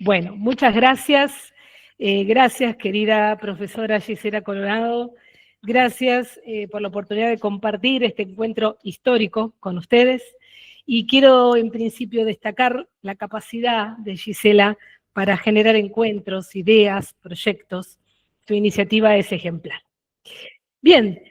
Bueno, muchas gracias. Gracias, querida profesora Gisela Colorado. Gracias por la oportunidad de compartir este encuentro histórico con ustedes. Y quiero, en principio, destacar la capacidad de Gisela para generar encuentros, ideas, proyectos. Su iniciativa es ejemplar. Bien,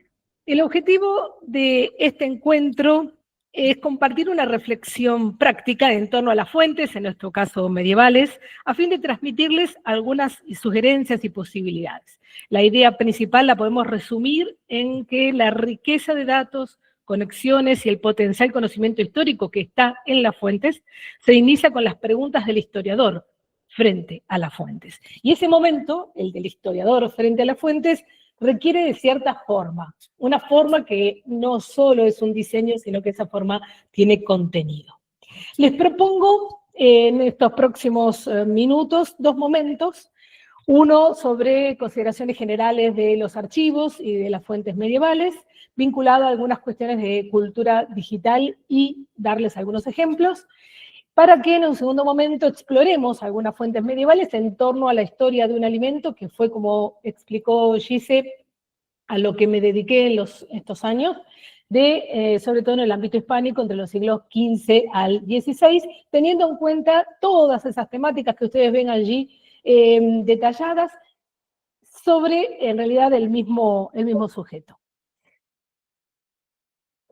el objetivo de este encuentro es compartir una reflexión práctica en torno a las fuentes, en nuestro caso medievales, a fin de transmitirles algunas sugerencias y posibilidades. La idea principal la podemos resumir en que la riqueza de datos, conexiones y el potencial conocimiento histórico que está en las fuentes se inicia con las preguntas del historiador frente a las fuentes. Y ese momento, el del historiador frente a las fuentes, requiere de cierta forma, una forma que no solo es un diseño, sino que esa forma tiene contenido. Les propongo en estos próximos minutos dos momentos, uno sobre consideraciones generales de los archivos y de las fuentes medievales, vinculado a algunas cuestiones de cultura digital y darles algunos ejemplos, para que en un segundo momento exploremos algunas fuentes medievales en torno a la historia de un alimento que fue, como explicó Gise, a lo que me dediqué en estos años, sobre todo en el ámbito hispánico, entre los siglos XV al XVI, teniendo en cuenta todas esas temáticas que ustedes ven allí detalladas sobre, en realidad, el mismo sujeto.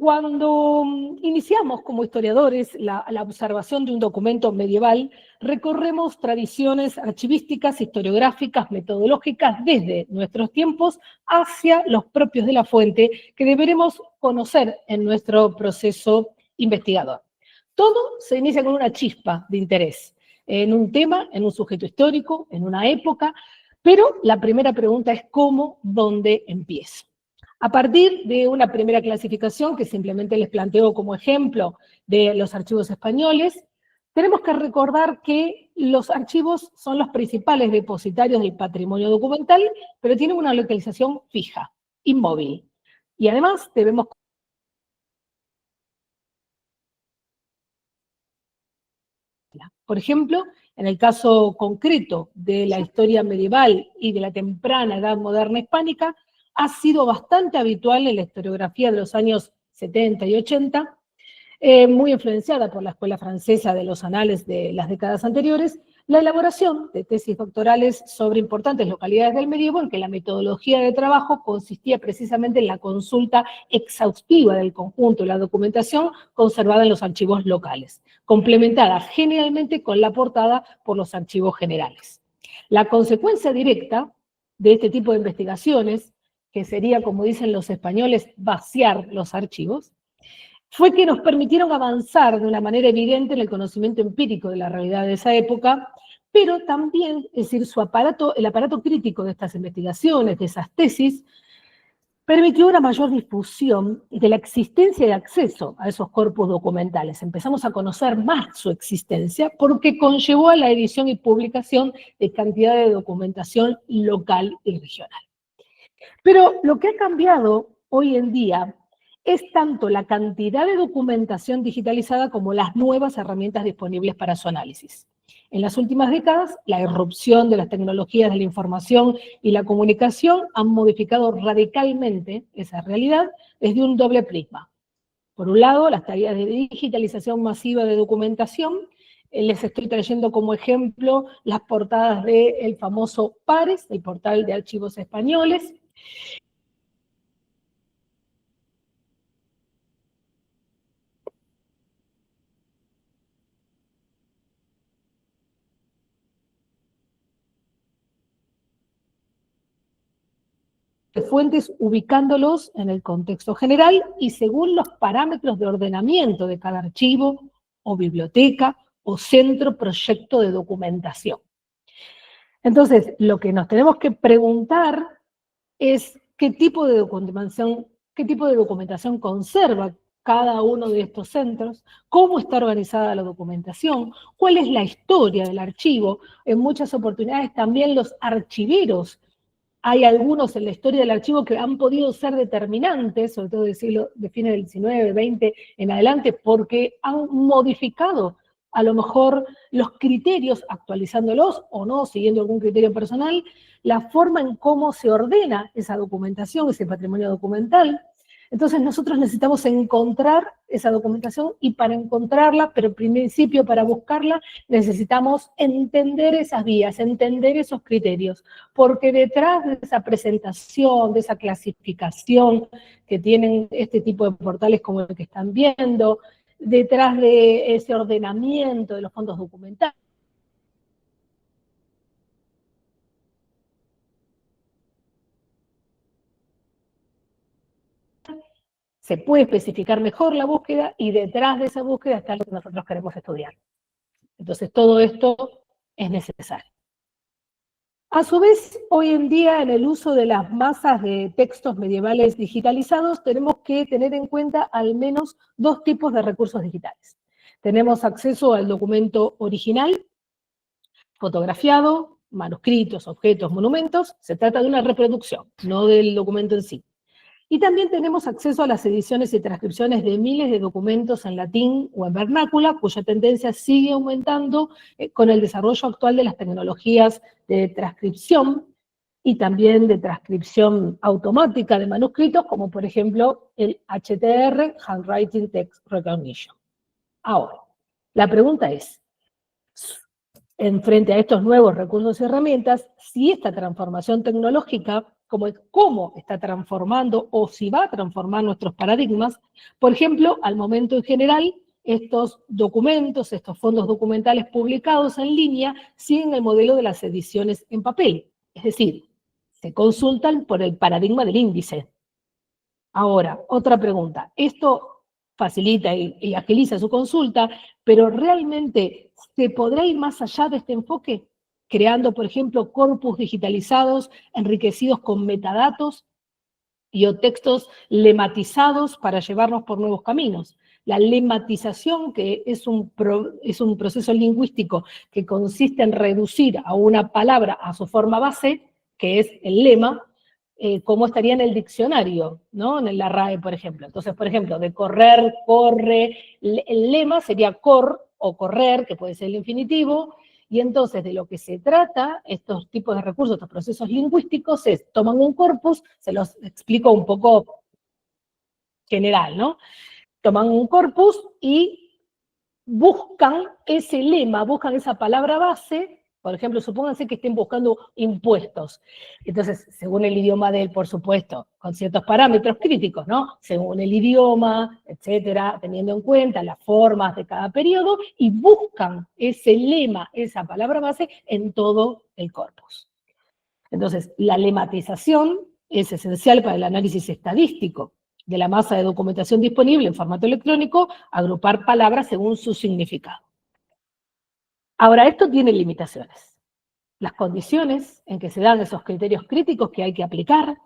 Cuando iniciamos como historiadores la observación de un documento medieval, recorremos tradiciones archivísticas, historiográficas, metodológicas desde nuestros tiempos hacia los propios de la fuente que deberemos conocer en nuestro proceso investigador. Todo se inicia con una chispa de interés en un tema, en un sujeto histórico, en una época, pero la primera pregunta es ¿cómo, dónde empiezo? A partir de una primera clasificación que simplemente les planteo como ejemplo de los archivos españoles, tenemos que recordar que los archivos son los principales depositarios del patrimonio documental, pero tienen una localización fija, inmóvil. Y además debemos... Por ejemplo, en el caso concreto de la historia medieval y de la temprana edad moderna hispánica, ha sido bastante habitual en la historiografía de los años 70 y 80, muy influenciada por la escuela francesa de los anales de las décadas anteriores, la elaboración de tesis doctorales sobre importantes localidades del medievo, en que la metodología de trabajo consistía precisamente en la consulta exhaustiva del conjunto de la documentación conservada en los archivos locales, complementada generalmente con la portada por los archivos generales. La consecuencia directa de este tipo de investigaciones, que sería, como dicen los españoles, vaciar los archivos, fue que nos permitieron avanzar de una manera evidente en el conocimiento empírico de la realidad de esa época, pero también, es decir, el aparato crítico de estas investigaciones, de esas tesis, permitió una mayor difusión de la existencia y acceso a esos corpus documentales. Empezamos a conocer más su existencia porque conllevó a la edición y publicación de cantidad de documentación local y regional. Pero lo que ha cambiado hoy en día es tanto la cantidad de documentación digitalizada como las nuevas herramientas disponibles para su análisis. En las últimas décadas, la irrupción de las tecnologías de la información y la comunicación han modificado radicalmente esa realidad desde un doble prisma. Por un lado, las tareas de digitalización masiva de documentación. Les estoy trayendo como ejemplo las portadas del famoso PARES, el portal de archivos españoles, de fuentes ubicándolos en el contexto general y según los parámetros de ordenamiento de cada archivo o biblioteca o centro proyecto de documentación. Entonces, lo que nos tenemos que preguntar es qué tipo de documentación conserva cada uno de estos centros, cómo está organizada la documentación, cuál es la historia del archivo. En muchas oportunidades también los archiveros, hay algunos en la historia del archivo que han podido ser determinantes, sobre todo de fines del XIX, XX en adelante, porque han modificado a lo mejor los criterios, actualizándolos o no, siguiendo algún criterio personal, la forma en cómo se ordena esa documentación, ese patrimonio documental. Entonces nosotros necesitamos encontrar esa documentación y para encontrarla, pero en principio para buscarla, necesitamos entender esas vías, entender esos criterios, porque detrás de esa presentación, de esa clasificación que tienen este tipo de portales como el que están viendo, detrás de ese ordenamiento de los fondos documentales, se puede especificar mejor la búsqueda y detrás de esa búsqueda está lo que nosotros queremos estudiar. Entonces todo esto es necesario. A su vez, hoy en día, en el uso de las masas de textos medievales digitalizados, tenemos que tener en cuenta al menos dos tipos de recursos digitales. Tenemos acceso al documento original, fotografiado, manuscritos, objetos, monumentos. Se trata de una reproducción, no del documento en sí. Y también tenemos acceso a las ediciones y transcripciones de miles de documentos en latín o en vernácula, cuya tendencia sigue aumentando con el desarrollo actual de las tecnologías de transcripción y también de transcripción automática de manuscritos, como por ejemplo el HTR, Handwriting Text Recognition. Ahora, la pregunta es, en frente a estos nuevos recursos y herramientas, si esta transformación tecnológica, cómo está transformando o si va a transformar nuestros paradigmas, por ejemplo, al momento en general, estos documentos, estos fondos documentales publicados en línea, siguen el modelo de las ediciones en papel, es decir, se consultan por el paradigma del índice. Ahora, otra pregunta, ¿esto facilita y agiliza su consulta, pero realmente se podrá ir más allá de este enfoque, creando, por ejemplo, corpus digitalizados enriquecidos con metadatos y o textos lematizados para llevarnos por nuevos caminos? La lematización, que es un proceso lingüístico que consiste en reducir a una palabra a su forma base, que es el lema, cómo estaría en el diccionario, ¿no? En la RAE, por ejemplo. Entonces, por ejemplo, de correr, corre, el lema sería cor o correr, que puede ser el infinitivo, y entonces de lo que se trata, estos tipos de recursos, estos procesos lingüísticos, es, toman un corpus, se los explico un poco general, ¿no? Toman un corpus y buscan ese lema, buscan esa palabra base. Por ejemplo, supónganse que estén buscando impuestos. Entonces, según el idioma de él, por supuesto, con ciertos parámetros críticos, ¿no? Según el idioma, etcétera, teniendo en cuenta las formas de cada periodo, y buscan ese lema, esa palabra base, en todo el corpus. Entonces, la lematización es esencial para el análisis estadístico de la masa de documentación disponible en formato electrónico, agrupar palabras según su significado. Ahora, esto tiene limitaciones. Las condiciones en que se dan esos criterios críticos que hay que aplicar,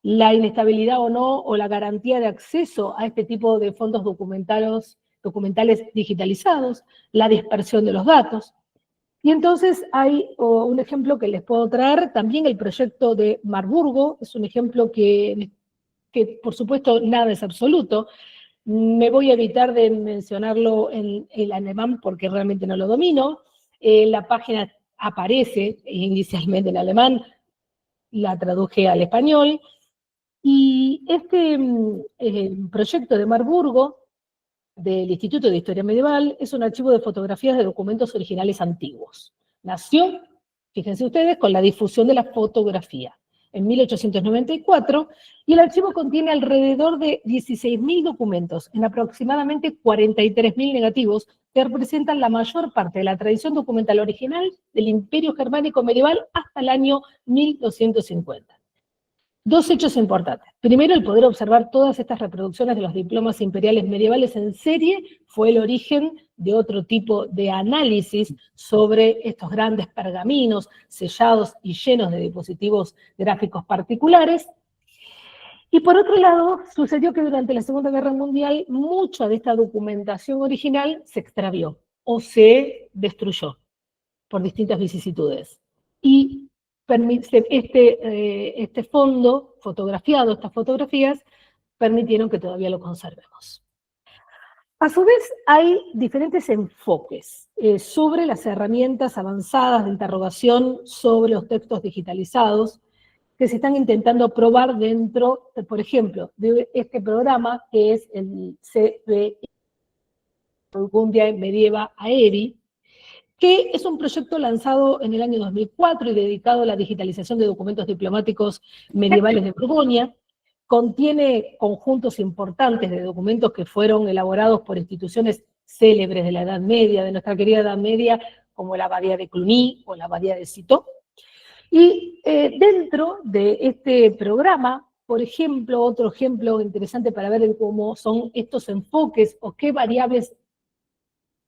la inestabilidad o no, o la garantía de acceso a este tipo de fondos documentales digitalizados, la dispersión de los datos. Y entonces hay un ejemplo que les puedo traer, también el proyecto de Marburgo, es un ejemplo que por supuesto nada es absoluto. Me voy a evitar de mencionarlo en el alemán porque realmente no lo domino. La página aparece inicialmente en alemán, la traduje al español, y este proyecto de Marburgo, del Instituto de Historia Medieval, es un archivo de fotografías de documentos originales antiguos. Nació, fíjense ustedes, con la difusión de la fotografía en 1894, y el archivo contiene alrededor de 16.000 documentos, en aproximadamente 43.000 negativos, que representan la mayor parte de la tradición documental original del Imperio Germánico medieval hasta el año 1250. Dos hechos importantes. Primero, el poder observar todas estas reproducciones de los diplomas imperiales medievales en serie fue el origen de otro tipo de análisis sobre estos grandes pergaminos sellados y llenos de dispositivos gráficos particulares. Y por otro lado, sucedió que durante la Segunda Guerra Mundial mucha de esta documentación original se extravió o se destruyó por distintas vicisitudes. Y este fondo fotografiado, estas fotografías, permitieron que todavía lo conservemos. A su vez, hay diferentes enfoques sobre las herramientas avanzadas de interrogación sobre los textos digitalizados que se están intentando probar dentro, por ejemplo, de este programa que es el CBI Burgundia Medieva Aeri, que es un proyecto lanzado en el año 2004 y dedicado a la digitalización de documentos diplomáticos medievales de Borgoña. Contiene conjuntos importantes de documentos que fueron elaborados por instituciones célebres de la Edad Media, de nuestra querida Edad Media, como la Abadía de Cluny o la Abadía de Citeaux. Y dentro de este programa, por ejemplo, otro ejemplo interesante para ver cómo son estos enfoques o qué variables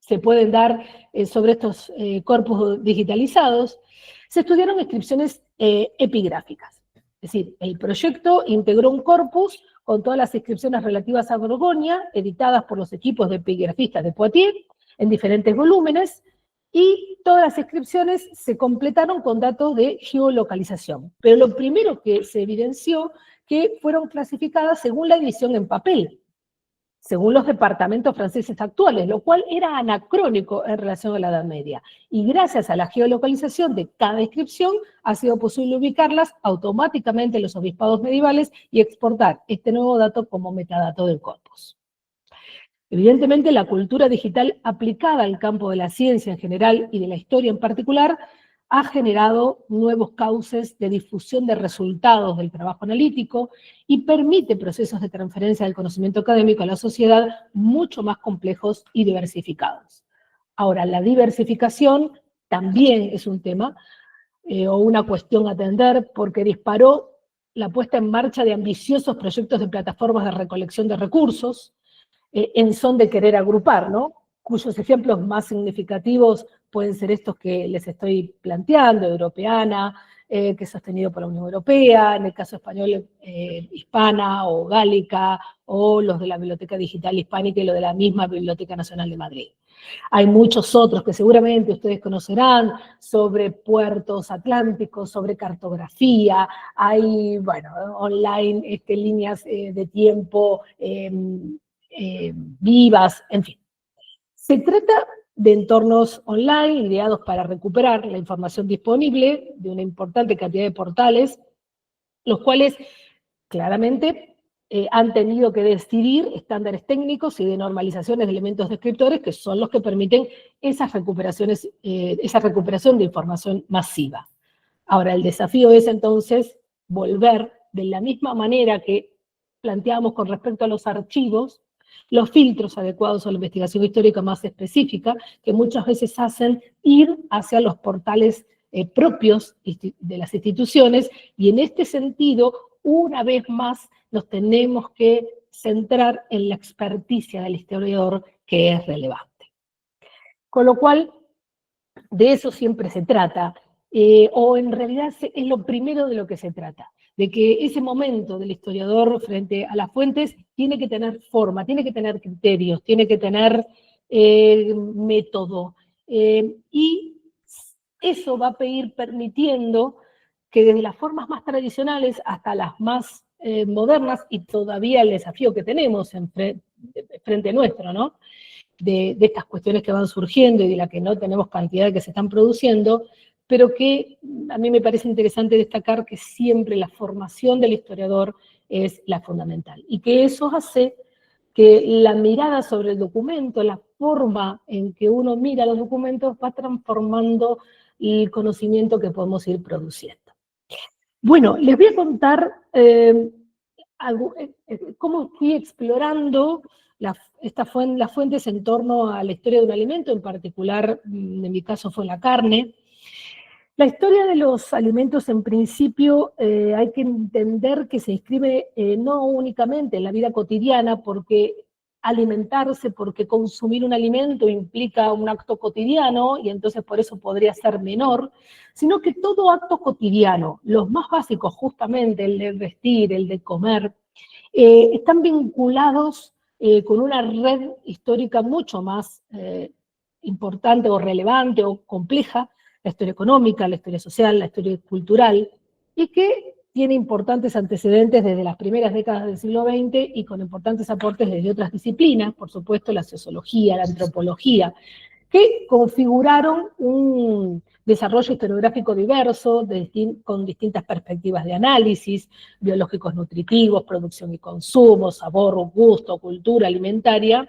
se pueden dar sobre estos corpus digitalizados, se estudiaron inscripciones epigráficas. Es decir, el proyecto integró un corpus con todas las inscripciones relativas a Borgoña, editadas por los equipos de epigrafistas de Poitiers, en diferentes volúmenes, y todas las inscripciones se completaron con datos de geolocalización. Pero lo primero que se evidenció que fueron clasificadas según la edición en papel, según los departamentos franceses actuales, lo cual era anacrónico en relación a la Edad Media. Y gracias a la geolocalización de cada inscripción, ha sido posible ubicarlas automáticamente en los obispados medievales y exportar este nuevo dato como metadato del corpus. Evidentemente, la cultura digital aplicada al campo de la ciencia en general y de la historia en particular ha generado nuevos cauces de difusión de resultados del trabajo analítico y permite procesos de transferencia del conocimiento académico a la sociedad mucho más complejos y diversificados. Ahora, la diversificación también es un tema o una cuestión a atender porque disparó la puesta en marcha de ambiciosos proyectos de plataformas de recolección de recursos, en son de querer agrupar, ¿no? Cuyos ejemplos más significativos pueden ser estos que les estoy planteando, Europeana, que es sostenido por la Unión Europea, en el caso español, Hispana o Gálica, o los de la Biblioteca Digital Hispánica y lo de la misma Biblioteca Nacional de Madrid. Hay muchos otros que seguramente ustedes conocerán sobre puertos atlánticos, sobre cartografía, hay, bueno, online líneas de tiempo vivas, en fin. Se trata de entornos online ideados para recuperar la información disponible de una importante cantidad de portales, los cuales claramente han tenido que decidir estándares técnicos y de normalizaciones de elementos descriptores que son los que permiten esas recuperaciones, esa recuperación de información masiva. Ahora, el desafío es entonces volver de la misma manera que planteamos con respecto a los archivos, los filtros adecuados a la investigación histórica más específica, que muchas veces hacen ir hacia los portales propios de las instituciones, y en este sentido, una vez más, nos tenemos que centrar en la experticia del historiador, que es relevante. Con lo cual, de eso siempre se trata, o en realidad es lo primero de lo que se trata, de que ese momento del historiador frente a las fuentes tiene que tener forma, tiene que tener criterios, tiene que tener método, y eso va a ir permitiendo que desde las formas más tradicionales hasta las más modernas, y todavía el desafío que tenemos frente nuestro, ¿no? De estas cuestiones que van surgiendo y de las que no tenemos cantidad de que se están produciendo, pero que a mí me parece interesante destacar que siempre la formación del historiador es la fundamental, y que eso hace que la mirada sobre el documento, la forma en que uno mira los documentos, va transformando el conocimiento que podemos ir produciendo. Bueno, les voy a contar cómo fui explorando las fuentes en torno a la historia de un alimento, en particular, en mi caso fue la carne. La historia de los alimentos, en principio, hay que entender que se inscribe no únicamente en la vida cotidiana, porque alimentarse, porque consumir un alimento implica un acto cotidiano, y entonces por eso podría ser menor, sino que todo acto cotidiano, los más básicos justamente, el de vestir, el de comer, están vinculados con una red histórica mucho más importante o relevante o compleja, la historia económica, la historia social, la historia cultural, y que tiene importantes antecedentes desde las primeras décadas del siglo XX y con importantes aportes desde otras disciplinas, por supuesto la sociología, la antropología, que configuraron un desarrollo historiográfico diverso, con distintas perspectivas de análisis, biológicos nutritivos, producción y consumo, sabor, gusto, cultura alimentaria,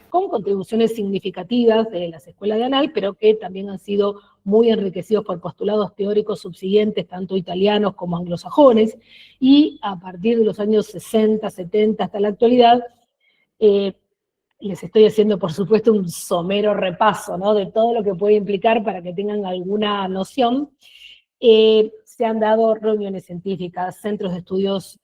con contribuciones significativas de las escuelas de Anal, pero que también han sido muy enriquecidos por postulados teóricos subsiguientes, tanto italianos como anglosajones, y a partir de los años 60, 70 hasta la actualidad, les estoy haciendo, por supuesto, un somero repaso, ¿no?, de todo lo que puede implicar para que tengan alguna noción. Se han dado reuniones científicas, centros de estudios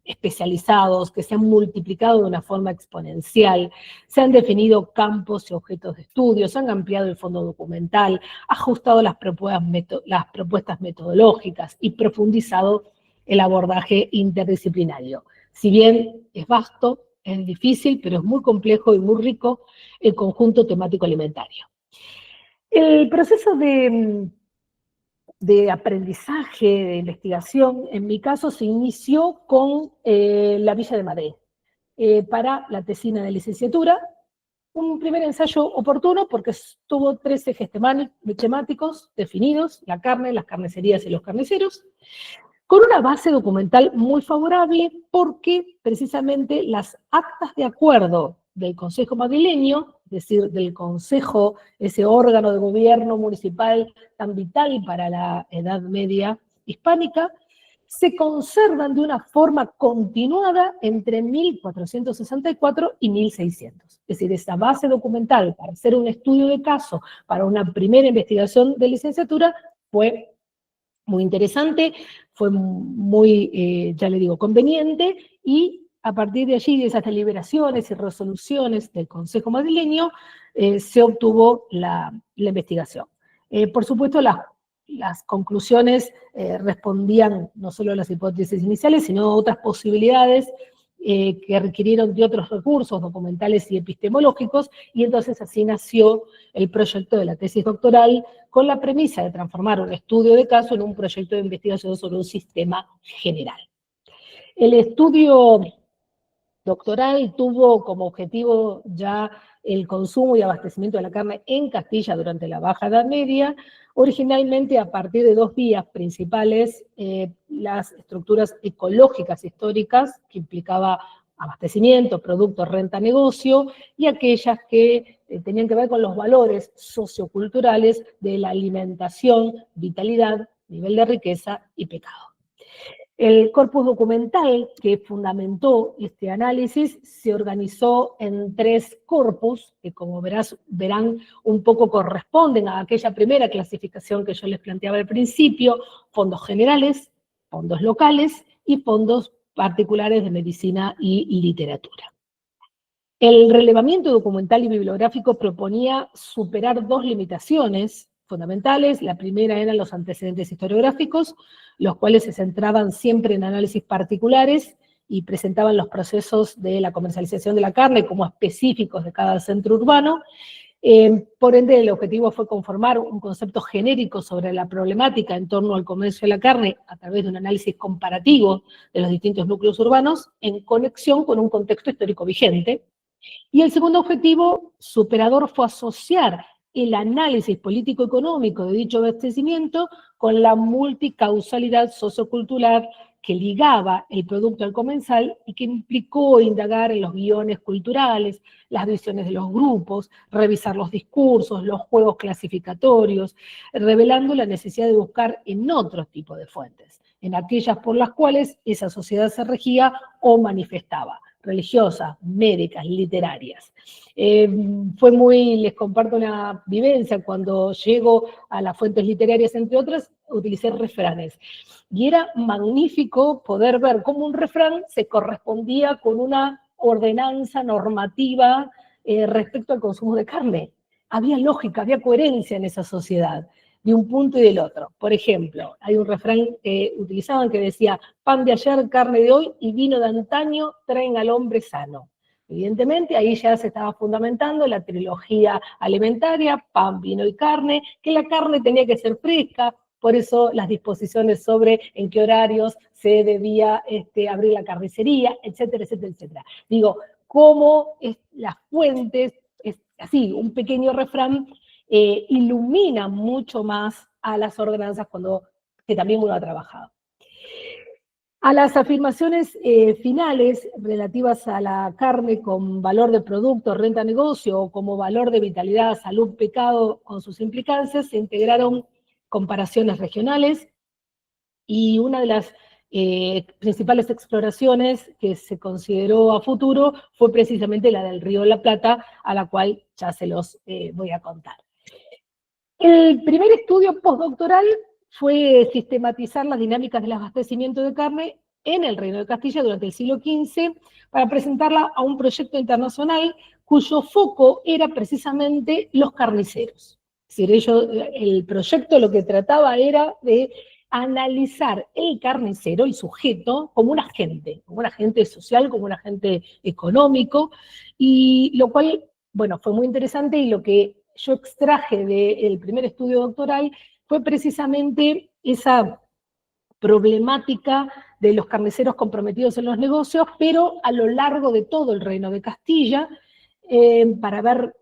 especializados que se han multiplicado de una forma exponencial, se han definido campos y objetos de estudio, se han ampliado el fondo documental, ajustado las propuestas metodológicas y profundizado el abordaje interdisciplinario. Si bien es vasto, es difícil, pero es muy complejo y muy rico el conjunto temático alimentario. El proceso de aprendizaje, de investigación, en mi caso se inició con la Villa de Madrid, para la tesina de licenciatura, un primer ensayo oportuno porque tuvo 3 ejes temáticos definidos: la carne, las carnicerías y los carniceros, con una base documental muy favorable porque precisamente las actas de acuerdo del Consejo Madrileño, es decir, del Consejo, ese órgano de gobierno municipal tan vital para la Edad Media hispánica, se conservan de una forma continuada entre 1464 y 1600. Es decir, esa base documental para hacer un estudio de caso, para una primera investigación de licenciatura, fue muy interesante, fue muy, ya le digo, conveniente, y a partir de allí, de esas deliberaciones y resoluciones del Consejo Madrileño, se obtuvo la investigación. Por supuesto, las conclusiones respondían no solo a las hipótesis iniciales, sino a otras posibilidades que requirieron de otros recursos documentales y epistemológicos, y entonces así nació el proyecto de la tesis doctoral, con la premisa de transformar un estudio de caso en un proyecto de investigación sobre un sistema general. El estudio doctoral tuvo como objetivo ya el consumo y abastecimiento de la carne en Castilla durante la Baja Edad Media, originalmente a partir de 2 vías principales: las estructuras ecológicas históricas, que implicaba abastecimiento, producto, renta, negocio, y aquellas que tenían que ver con los valores socioculturales de la alimentación, vitalidad, nivel de riqueza y pecado. El corpus documental que fundamentó este análisis se organizó en 3 corpus, que como verán un poco corresponden a aquella primera clasificación que yo les planteaba al principio: fondos generales, fondos locales y fondos particulares de medicina y literatura. El relevamiento documental y bibliográfico proponía superar 2 limitaciones fundamentales. La primera eran los antecedentes historiográficos, los cuales se centraban siempre en análisis particulares y presentaban los procesos de la comercialización de la carne como específicos de cada centro urbano. Por ende, el objetivo fue conformar un concepto genérico sobre la problemática en torno al comercio de la carne a través de un análisis comparativo de los distintos núcleos urbanos en conexión con un contexto histórico vigente. Y el segundo objetivo superador fue asociar el análisis político-económico de dicho abastecimiento con la multicausalidad sociocultural que ligaba el producto al comensal y que implicó indagar en los guiones culturales, las visiones de los grupos, revisar los discursos, los juegos clasificatorios, revelando la necesidad de buscar en otros tipos de fuentes, en aquellas por las cuales esa sociedad se regía o manifestaba: religiosas, médicas, literarias. Les comparto una vivencia: cuando llego a las fuentes literarias, entre otras, utilicé refranes. Y era magnífico poder ver cómo un refrán se correspondía con una ordenanza normativa respecto al consumo de carne. Había lógica, había coherencia en esa sociedad, de un punto y del otro. Por ejemplo, hay un refrán que utilizaban que decía: pan de ayer, carne de hoy, y vino de antaño traen al hombre sano. Evidentemente, ahí ya se estaba fundamentando la trilogía alimentaria: pan, vino y carne, que la carne tenía que ser fresca. Por eso las disposiciones sobre en qué horarios se debía abrir la carnicería, etcétera, etcétera, etcétera. Digo, cómo las fuentes, así, un pequeño refrán, ilumina mucho más a las ordenanzas que también uno ha trabajado. A las afirmaciones finales relativas a la carne con valor de producto, renta, negocio, o como valor de vitalidad, salud, pecado, con sus implicancias, se integraron comparaciones regionales, y una de las principales exploraciones que se consideró a futuro fue precisamente la del Río de la Plata, a la cual ya se los voy a contar. El primer estudio postdoctoral fue sistematizar las dinámicas del abastecimiento de carne en el Reino de Castilla durante el siglo XV para presentarla a un proyecto internacional cuyo foco era precisamente los carniceros. Es decir, el proyecto lo que trataba era de analizar el carnicero, el sujeto, como un agente social, como un agente económico, y lo cual, bueno, fue muy interesante, y lo que yo extraje del primer estudio doctoral fue precisamente esa problemática de los carniceros comprometidos en los negocios, pero a lo largo de todo el Reino de Castilla, para ver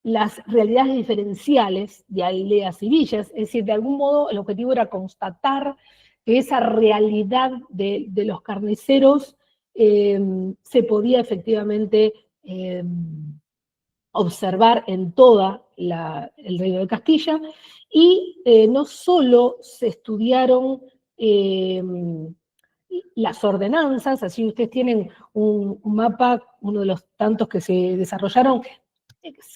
las realidades diferenciales de aldeas y villas. Es decir, de algún modo el objetivo era constatar que esa realidad de los carniceros se podía efectivamente observar en toda el Reino de Castilla, y no solo se estudiaron las ordenanzas, así ustedes tienen un mapa, uno de los tantos que se desarrollaron,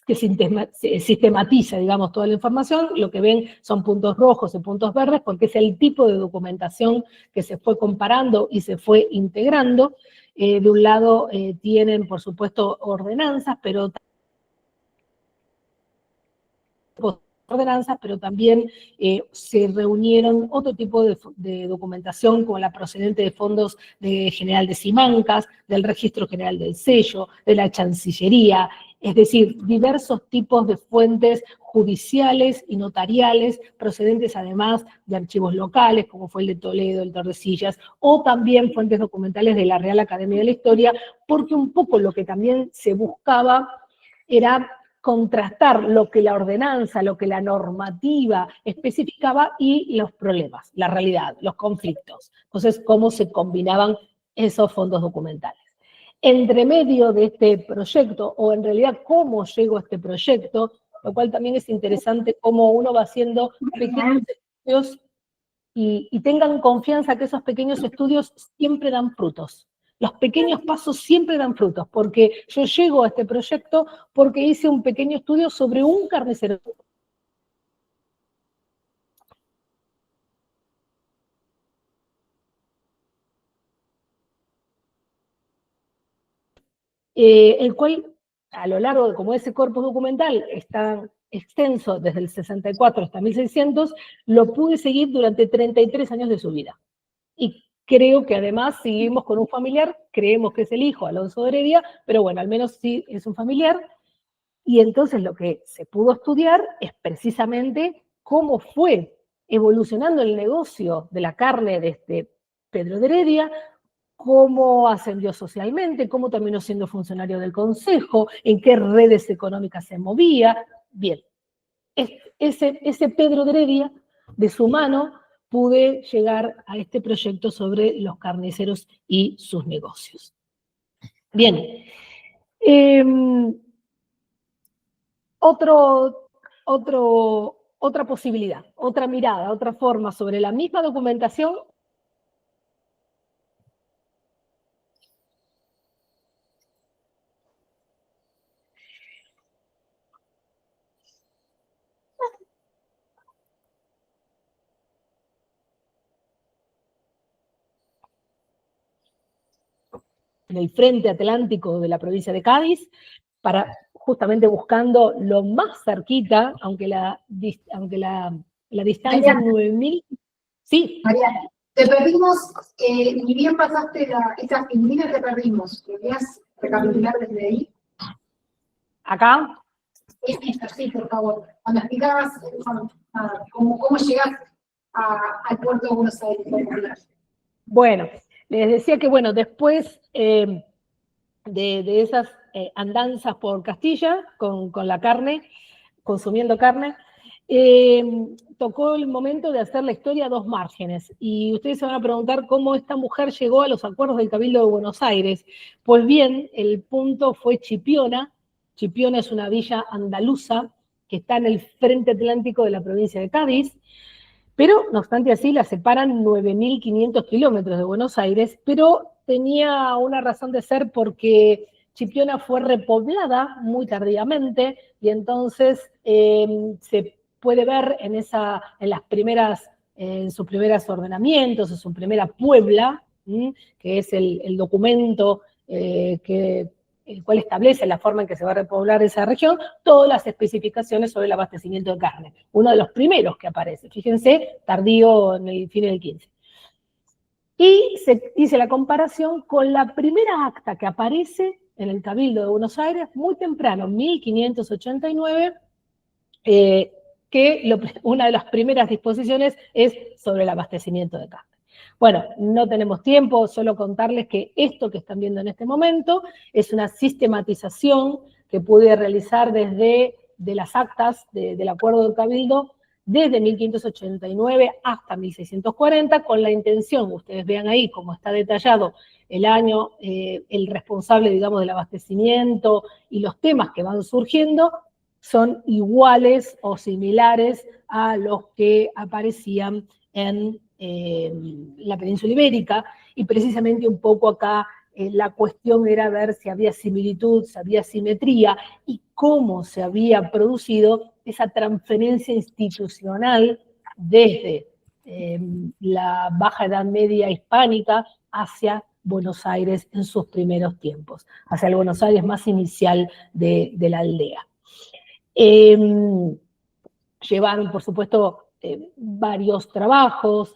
que sistematiza, digamos, toda la información. Lo que ven son puntos rojos y puntos verdes, porque es el tipo de documentación que se fue comparando y se fue integrando. De un lado tienen, por supuesto, ordenanzas, pero también se reunieron otro tipo de documentación, como la procedente de fondos general de Simancas, del Registro General del Sello, de la Chancillería, es decir, diversos tipos de fuentes judiciales y notariales, procedentes además de archivos locales, como fue el de Toledo, el Tordesillas, o también fuentes documentales de la Real Academia de la Historia, porque un poco lo que también se buscaba era contrastar lo que la ordenanza, lo que la normativa especificaba y los problemas, la realidad, los conflictos. Entonces, cómo se combinaban esos fondos documentales. Entre medio de este proyecto, o en realidad cómo llegó a este proyecto, lo cual también es interesante, cómo uno va haciendo pequeños estudios y tengan confianza que esos pequeños estudios siempre dan frutos. Los pequeños pasos siempre dan frutos, porque yo llego a este proyecto porque hice un pequeño estudio sobre un carnicero. El cual, a lo largo de como ese corpus documental está extenso desde el 64 hasta 1600, lo pude seguir durante 33 años de su vida. Y creo que además seguimos con un familiar, creemos que es el hijo, Alonso de Heredia, pero bueno, al menos sí es un familiar. Y entonces lo que se pudo estudiar es precisamente cómo fue evolucionando el negocio de la carne de Pedro de Heredia, cómo ascendió socialmente, cómo terminó siendo funcionario del Consejo, en qué redes económicas se movía. Bien, ese Pedro de Heredia, de su mano, pude llegar a este proyecto sobre los carniceros y sus negocios. Bien. Otra posibilidad, otra mirada, otra forma sobre la misma documentación. En el frente atlántico de la provincia de Cádiz, justamente buscando lo más cerquita, aunque la distancia 9.000. Sí. Mariana, te perdimos, ni bien pasaste esa figurina, te perdimos. ¿Podrías recapitular desde ahí? ¿Acá? Sí, por favor. Cuando explicabas cómo llegaste al puerto de Buenos Aires? Bueno, les decía que, bueno, después de esas andanzas por Castilla con la carne, consumiendo carne, tocó el momento de hacer la historia a dos márgenes. Y ustedes se van a preguntar cómo esta mujer llegó a los acuerdos del Cabildo de Buenos Aires. Pues bien, el punto fue Chipiona. Chipiona es una villa andaluza que está en el frente atlántico de la provincia de Cádiz, pero no obstante así la separan 9.500 kilómetros de Buenos Aires, pero tenía una razón de ser porque Chipiona fue repoblada muy tardíamente y entonces se puede ver en sus primeros ordenamientos, en su primera puebla, que es el documento el cual establece la forma en que se va a repoblar esa región, todas las especificaciones sobre el abastecimiento de carne. Uno de los primeros que aparece, fíjense, tardío en el fin del 15. Y se hizo la comparación con la primera acta que aparece en el Cabildo de Buenos Aires, muy temprano, 1589, una de las primeras disposiciones es sobre el abastecimiento de carne. Bueno, no tenemos tiempo, solo contarles que esto que están viendo en este momento es una sistematización que pude realizar desde las actas del Acuerdo del Cabildo desde 1589 hasta 1640, con la intención, ustedes vean ahí cómo está detallado el año, el responsable, digamos, del abastecimiento y los temas que van surgiendo, son iguales o similares a los que aparecían en la península ibérica, y precisamente un poco acá la cuestión era ver si había similitud, si había simetría, y cómo se había producido esa transferencia institucional desde la Baja Edad Media hispánica hacia Buenos Aires en sus primeros tiempos, hacia el Buenos Aires más inicial de la aldea. Llevaron, por supuesto, varios trabajos,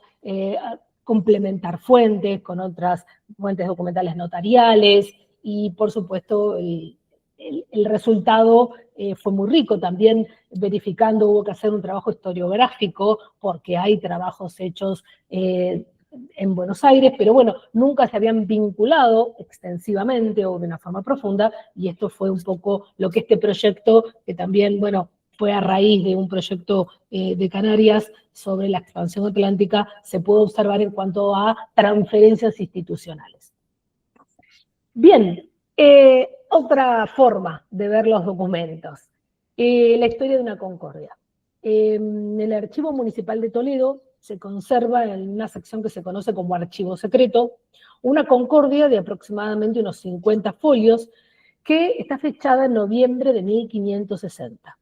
complementar fuentes con otras fuentes documentales notariales, y por supuesto el resultado fue muy rico. También verificando, hubo que hacer un trabajo historiográfico porque hay trabajos hechos en Buenos Aires, pero bueno, nunca se habían vinculado extensivamente o de una forma profunda, y esto fue un poco lo que este proyecto, que también, bueno, fue a raíz de un proyecto de Canarias sobre la expansión atlántica, se puede observar en cuanto a transferencias institucionales. Bien, otra forma de ver los documentos, la historia de una concordia. En el Archivo Municipal de Toledo se conserva en una sección que se conoce como archivo secreto, una concordia de aproximadamente unos 50 folios que está fechada en noviembre de 1560.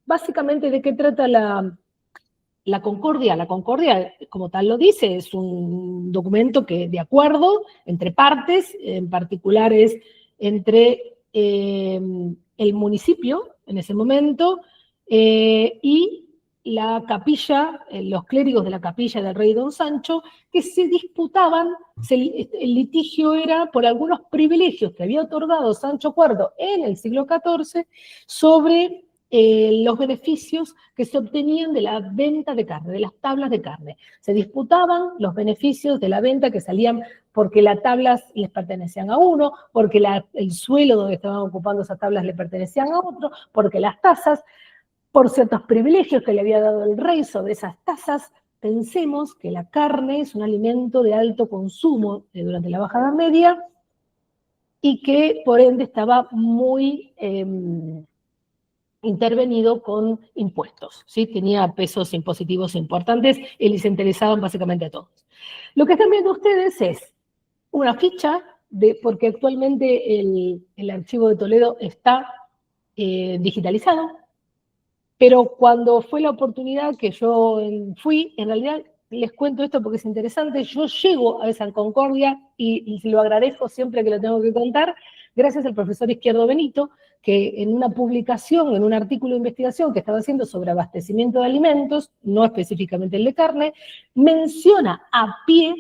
Básicamente, ¿de qué trata la concordia? La concordia, como tal lo dice, es un documento de acuerdo entre partes, en particular es entre el municipio, en ese momento, y la capilla, los clérigos de la capilla del rey Don Sancho, que se disputaban, el litigio era por algunos privilegios que había otorgado Sancho IV en el siglo XIV sobre los beneficios que se obtenían de la venta de carne, de las tablas de carne. Se disputaban los beneficios de la venta que salían porque las tablas les pertenecían a uno, porque el suelo donde estaban ocupando esas tablas le pertenecían a otro, porque las tasas, por ciertos privilegios que le había dado el rey sobre esas tasas. Pensemos que la carne es un alimento de alto consumo durante la Baja Edad Media y que por ende estaba muy intervenido con impuestos, ¿sí? Tenía pesos impositivos importantes y les interesaban básicamente a todos. Lo que están viendo ustedes es una ficha, porque actualmente el archivo de Toledo está digitalizado, pero cuando fue la oportunidad que yo fui, en realidad les cuento esto porque es interesante, yo llego a esa concordia y lo agradezco siempre que lo tengo que contar, gracias al profesor Izquierdo Benito, que en una publicación, en un artículo de investigación que estaba haciendo sobre abastecimiento de alimentos, no específicamente el de carne, menciona a pie,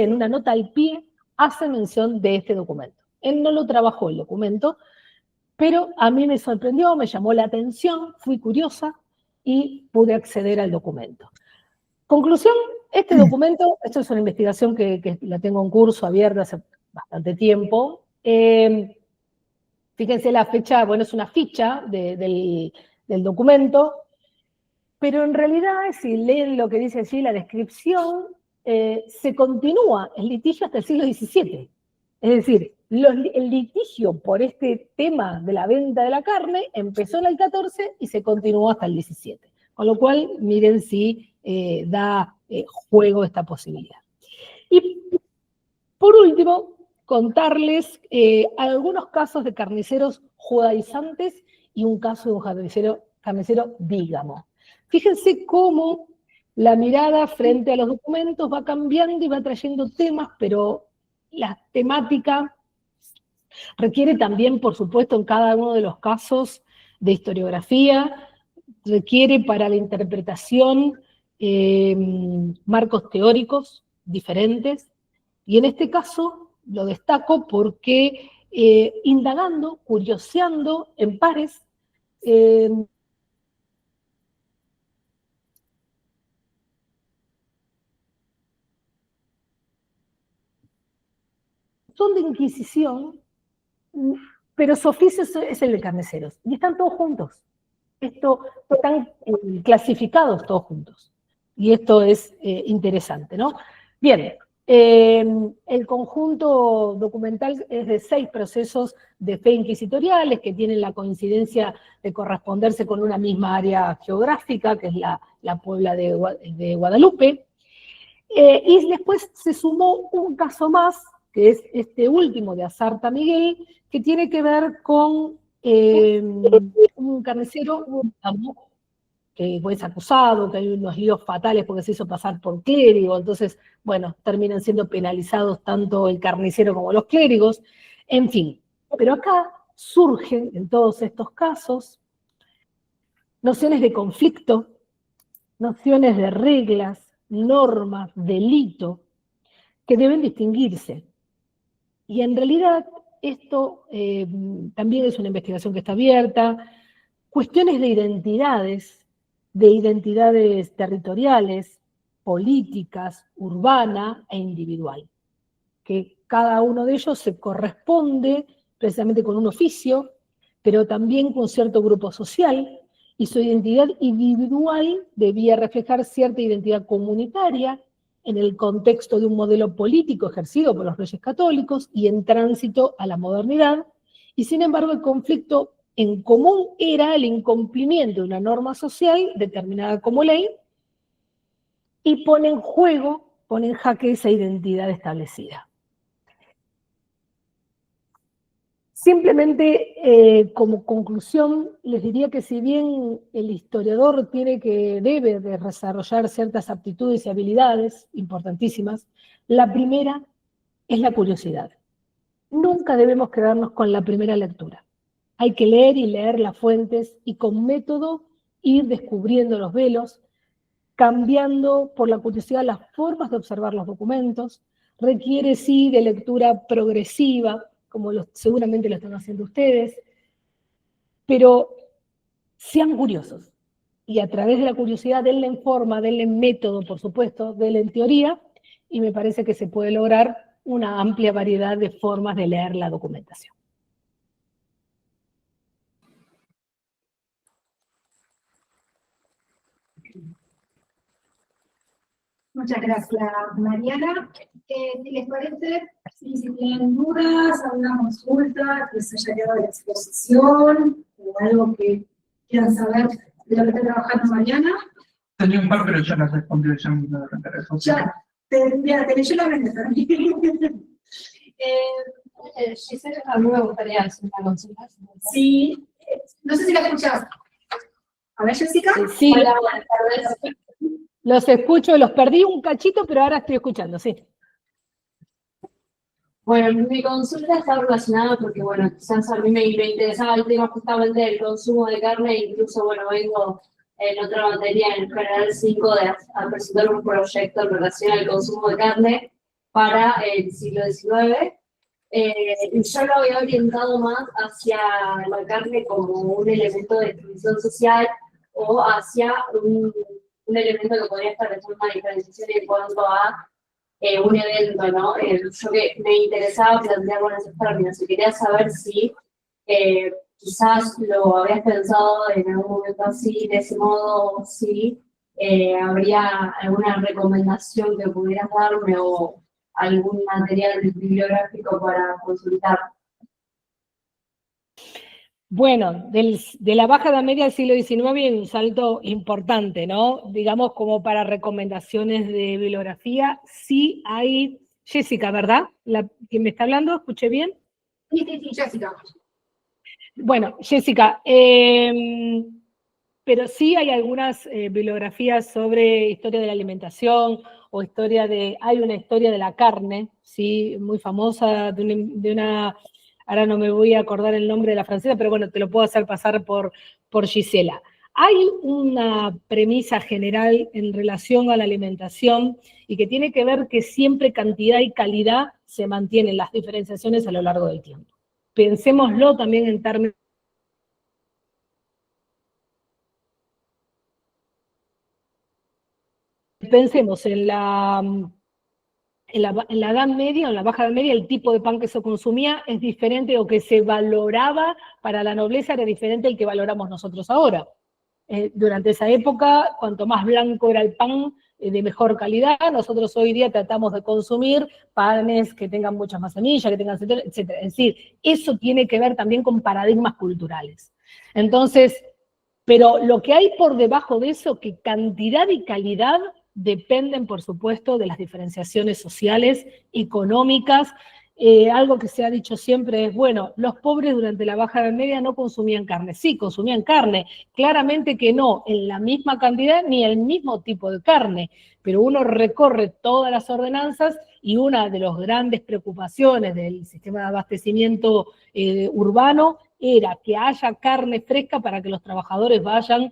en una nota al pie, hace mención de este documento. Él no lo trabajó el documento, pero a mí me sorprendió, me llamó la atención, fui curiosa y pude acceder al documento. Conclusión, este documento, esto es una investigación que la tengo en curso abierta hace bastante tiempo. Fíjense la fecha, bueno, es una ficha del documento, pero en realidad, si leen lo que dice allí, la descripción, se continúa el litigio hasta el siglo XVII. Es decir, el litigio por este tema de la venta de la carne empezó en el XIV y se continuó hasta el XVII. Con lo cual, miren si da juego esta posibilidad. Y por último, contarles algunos casos de carniceros judaizantes y un caso de un carnicero bígamo. Fíjense cómo la mirada frente a los documentos va cambiando y va trayendo temas, pero la temática requiere también, por supuesto, en cada uno de los casos de historiografía, requiere para la interpretación marcos teóricos diferentes, y en este caso lo destaco porque indagando, curioseando en pares, son de Inquisición, pero su oficio es el de carniceros, y están todos juntos. Están clasificados todos juntos. Y esto es interesante, ¿no? Bien, el conjunto documental es de 6 procesos de fe inquisitoriales que tienen la coincidencia de corresponderse con una misma área geográfica, que es la Puebla de Guadalupe. Y después se sumó un caso más, que es este último de Azarta Miguel, que tiene que ver con un carnicero que fue acusado, que hay unos líos fatales porque se hizo pasar por clérigo, entonces, bueno, terminan siendo penalizados tanto el carnicero como los clérigos, en fin. Pero acá surgen, en todos estos casos, nociones de conflicto, nociones de reglas, normas, delito, que deben distinguirse. Y en realidad esto también es una investigación que está abierta, cuestiones de identidades territoriales, políticas, urbana e individual, que cada uno de ellos se corresponde precisamente con un oficio, pero también con cierto grupo social, y su identidad individual debía reflejar cierta identidad comunitaria en el contexto de un modelo político ejercido por los reyes católicos y en tránsito a la modernidad, y sin embargo el conflicto en común era el incumplimiento de una norma social determinada como ley, y pone en juego, pone en jaque esa identidad establecida. Simplemente como conclusión les diría que si bien el historiador debe de desarrollar ciertas aptitudes y habilidades importantísimas, la primera es la curiosidad. Nunca debemos quedarnos con la primera lectura. Hay que leer y leer las fuentes y con método ir descubriendo los velos, cambiando por la curiosidad las formas de observar los documentos. Requiere sí de lectura progresiva, como seguramente lo están haciendo ustedes, pero sean curiosos. Y a través de la curiosidad denle en forma, denle en método, por supuesto, denle en teoría, y me parece que se puede lograr una amplia variedad de formas de leer la documentación. Muchas gracias, Mariana. Si les parece, si tienen dudas, alguna consulta que les haya quedado de la exposición, o algo que quieran saber de lo que está trabajando Mariana. Tenía un par, pero ya las respondió, ya me lo recargó. Ya, te leyó la mente también. Giselle, a mí me gustaría hacer una consulta. Sí, no sé si la escuchás. A ver, Jessica. Sí, Hola, buenas tardes. los escucho, los perdí un cachito, pero ahora estoy escuchando, sí. Bueno, mi consulta está relacionada porque, bueno, quizás a mí me interesaba el tema justamente del consumo de carne, incluso, bueno, vengo en otra materia, en General 5, a presentar un proyecto en relación al consumo de carne para el siglo XIX. Yo lo había orientado más hacia la carne como un elemento de exclusión social o hacia un elemento que podría establecer una diferenciación en cuanto a un evento, ¿no? Yo que me interesaba plantear con esos términos y quería saber si quizás lo habías pensado en algún momento así, de ese modo, si habría alguna recomendación que pudieras darme o algún material bibliográfico para consultar. Bueno, de la Baja Edad Media al siglo XIX hay un salto importante, ¿no? Digamos, como para recomendaciones de bibliografía, sí hay, Jessica, ¿verdad? ¿Quién me está hablando? ¿Escuché bien? Sí, Jessica. Bueno, Jessica, pero sí hay algunas bibliografías sobre historia de la alimentación o hay una historia de la carne, sí, muy famosa, de una ahora no me voy a acordar el nombre de la francesa, pero bueno, te lo puedo hacer pasar por Gisela. Hay una premisa general en relación a la alimentación y que tiene que ver que siempre cantidad y calidad se mantienen las diferenciaciones a lo largo del tiempo. Pensémoslo también en términos. Pensemos en la Edad Media, en la Baja Edad Media, el tipo de pan que se consumía es diferente, o que se valoraba para la nobleza era diferente al que valoramos nosotros ahora. Durante esa época, cuanto más blanco era el pan, de mejor calidad. Nosotros hoy día tratamos de consumir panes que tengan muchas más semillas, que tengan etcétera, etcétera. Es decir, eso tiene que ver también con paradigmas culturales. Entonces, pero lo que hay por debajo de eso, que cantidad y calidad dependen, por supuesto, de las diferenciaciones sociales, económicas. Algo que se ha dicho siempre es, bueno, los pobres durante la Baja Edad Media no consumían carne. Sí, consumían carne, claramente que no en la misma cantidad ni el mismo tipo de carne, pero uno recorre todas las ordenanzas y una de las grandes preocupaciones del sistema de abastecimiento urbano era que haya carne fresca para que los trabajadores vayan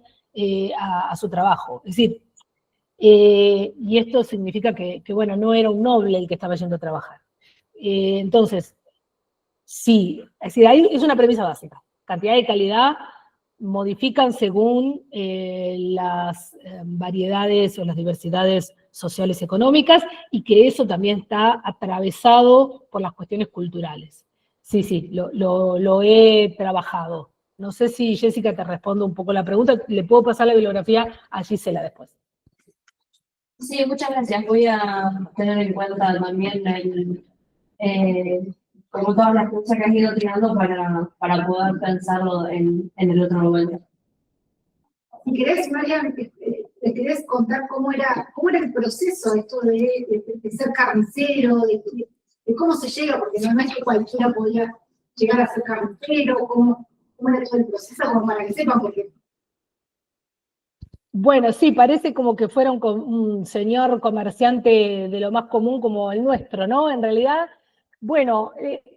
a su trabajo. Es decir, y esto significa que, bueno, no era un noble el que estaba yendo a trabajar. Entonces, sí, es decir, ahí es una premisa básica. Cantidad y calidad modifican según las variedades o las diversidades sociales y económicas, y que eso también está atravesado por las cuestiones culturales. Sí, lo he trabajado. No sé si Jessica te responde un poco la pregunta, le puedo pasar la bibliografía a Gisela después. Sí, muchas gracias. Voy a tener en cuenta también como todas las cosas que has ido tirando para poder pensarlo en el otro momento. Si querés, Marian, te querés contar cómo era el proceso esto de ser carnicero, de cómo se llega, porque no es que cualquiera podía llegar a ser carnicero, cómo era todo el proceso, como para que sepan, porque... Bueno, sí, parece como que fuera un señor comerciante de lo más común como el nuestro, ¿no? En realidad, bueno,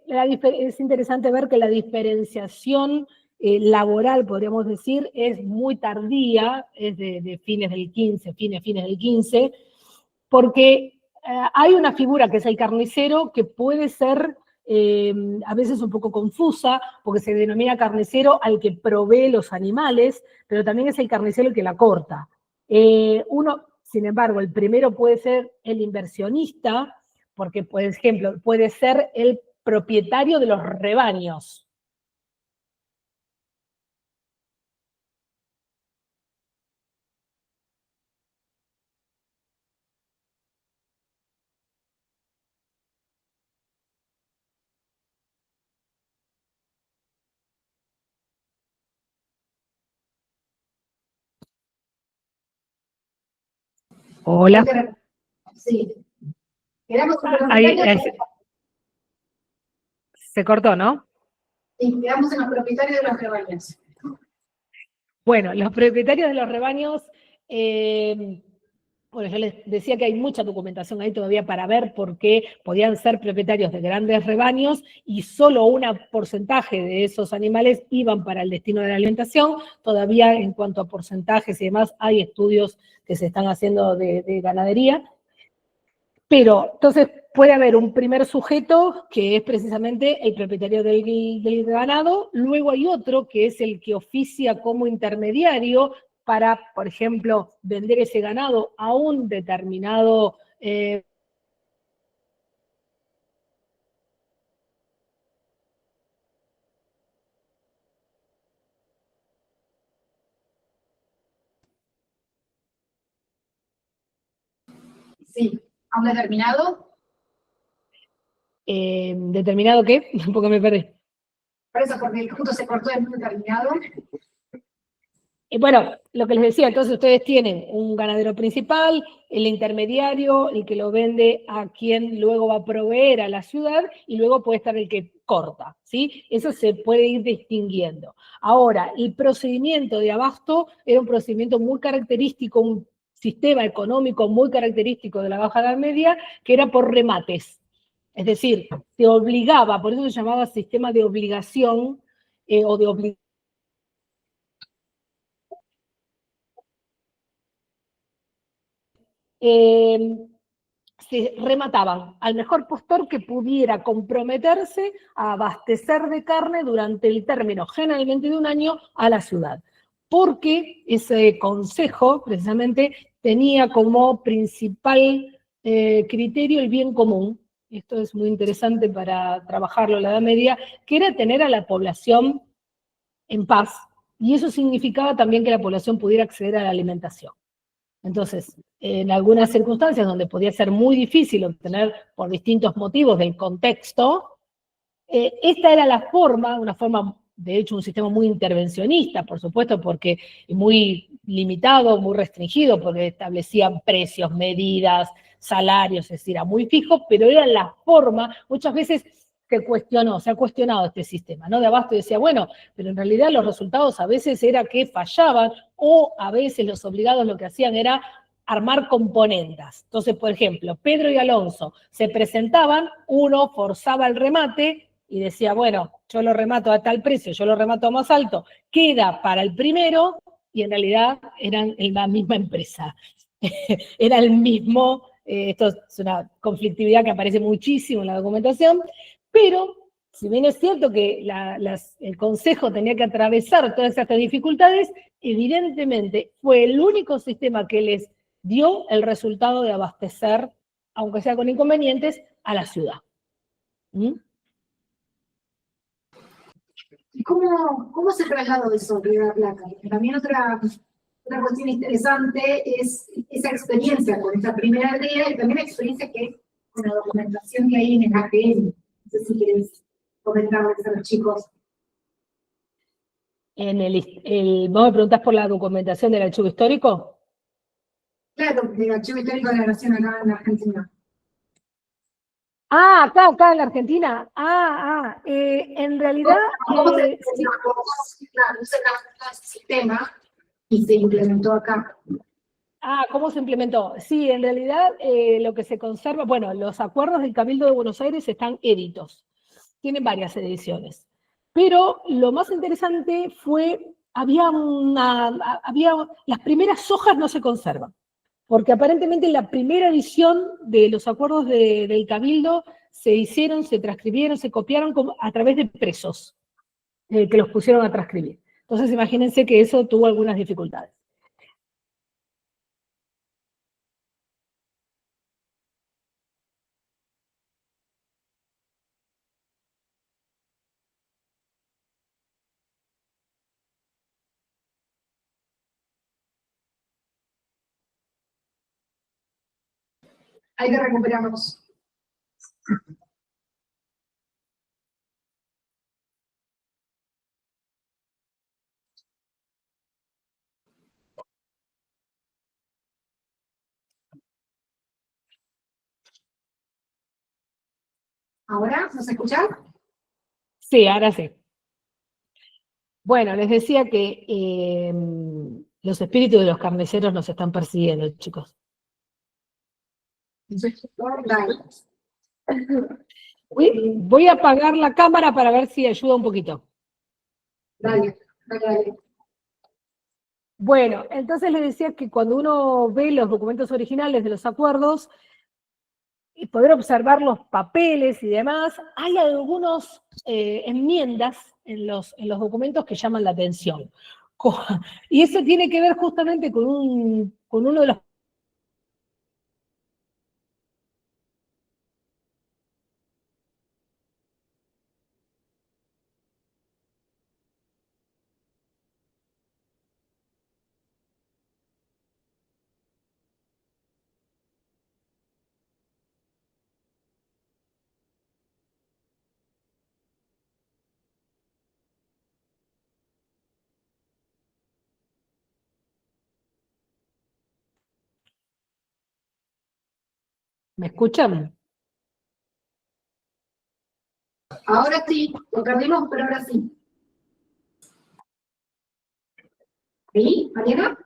es interesante ver que la diferenciación laboral, podríamos decir, es muy tardía, es de fines del 15, fines del 15, porque hay una figura que es el carnicero que puede ser a veces un poco confusa, porque se denomina carnicero al que provee los animales, pero también es el carnicero el que la corta. Sin embargo, el primero puede ser el inversionista, porque, por ejemplo, puede ser el propietario de los rebaños. Hola. Sí. Quedamos en los Ahí, propietarios. se cortó, ¿no? Sí, quedamos en los propietarios de los rebaños. Bueno, los propietarios de los rebaños, bueno, yo les decía que hay mucha documentación ahí todavía para ver por qué podían ser propietarios de grandes rebaños y solo un porcentaje de esos animales iban para el destino de la alimentación. Todavía en cuanto a porcentajes y demás, hay estudios que se están haciendo de ganadería. Pero entonces puede haber un primer sujeto que es precisamente el propietario del ganado, luego hay otro que es el que oficia como intermediario, para, por ejemplo, vender ese ganado a un determinado Sí, a un determinado. ¿determinado qué? Porque me perdí. Por eso, porque justo se cortó en un determinado. Y bueno, lo que les decía, entonces ustedes tienen un ganadero principal, el intermediario, el que lo vende a quien luego va a proveer a la ciudad, y luego puede estar el que corta, ¿sí? Eso se puede ir distinguiendo. Ahora, el procedimiento de abasto era un procedimiento muy característico, un sistema económico muy característico de la Baja Edad Media, que era por remates. Es decir, se obligaba, por eso se llamaba sistema de obligación o de obligación. Se remataban al mejor postor que pudiera comprometerse a abastecer de carne durante el término, generalmente de un año, a la ciudad. Porque ese consejo, precisamente, tenía como principal criterio el bien común. Esto es muy interesante para trabajarlo en la Edad Media, que era tener a la población en paz. Y eso significaba también que la población pudiera acceder a la alimentación. Entonces, en algunas circunstancias donde podía ser muy difícil obtener por distintos motivos del contexto, esta era la forma, una forma, de hecho, un sistema muy intervencionista, por supuesto, porque muy limitado, muy restringido, porque establecían precios, medidas, salarios, es decir, era muy fijo, pero era la forma, muchas veces se ha cuestionado este sistema, ¿no? De abasto y decía, bueno, pero en realidad los resultados a veces era que fallaban, o a veces los obligados lo que hacían era armar componendas. Entonces, por ejemplo, Pedro y Alonso se presentaban, uno forzaba el remate y decía, bueno, yo lo remato a tal precio, yo lo remato a más alto, queda para el primero, y en realidad eran la misma empresa. Era el mismo, esto es una conflictividad que aparece muchísimo en la documentación, pero si bien es cierto que el Consejo tenía que atravesar todas estas dificultades, evidentemente fue el único sistema que les dio el resultado de abastecer, aunque sea con inconvenientes, a la ciudad. ¿Mm? ¿Y cómo se trasladó eso de Río de la Plata? Porque también otra cuestión interesante es esa experiencia con esta primera aldea y también la experiencia que con la documentación que hay en el APN. No sé si quieres comentarles a los chicos. ¿Vos me preguntás por la documentación del archivo histórico? Claro, del archivo histórico de la Nación acá en Argentina. Ah, acá en la Argentina. En realidad, ¿Cómo se ese sistema y se implementó acá? ¿cómo se implementó? Sí, en realidad lo que se conserva, bueno, los acuerdos del Cabildo de Buenos Aires están editos, tienen varias ediciones, pero lo más interesante fue, las primeras hojas no se conservan, porque aparentemente la primera edición de los acuerdos del Cabildo se hicieron, se transcribieron, se copiaron a través de presos que los pusieron a transcribir. Entonces imagínense que eso tuvo algunas dificultades. Hay que recuperarnos. ¿Ahora? ¿Nos escuchan? Sí, ahora sí. Bueno, les decía que los espíritus de los carniceros nos están persiguiendo, chicos. Voy a apagar la cámara para ver si ayuda un poquito. Dale. Bueno, entonces les decía que cuando uno ve los documentos originales de los acuerdos y poder observar los papeles y demás, hay algunas enmiendas en los documentos que llaman la atención. Y eso tiene que ver justamente con uno de los... ¿Me escuchan? Ahora sí, lo perdimos, pero ahora sí. ¿Sí, Mariana?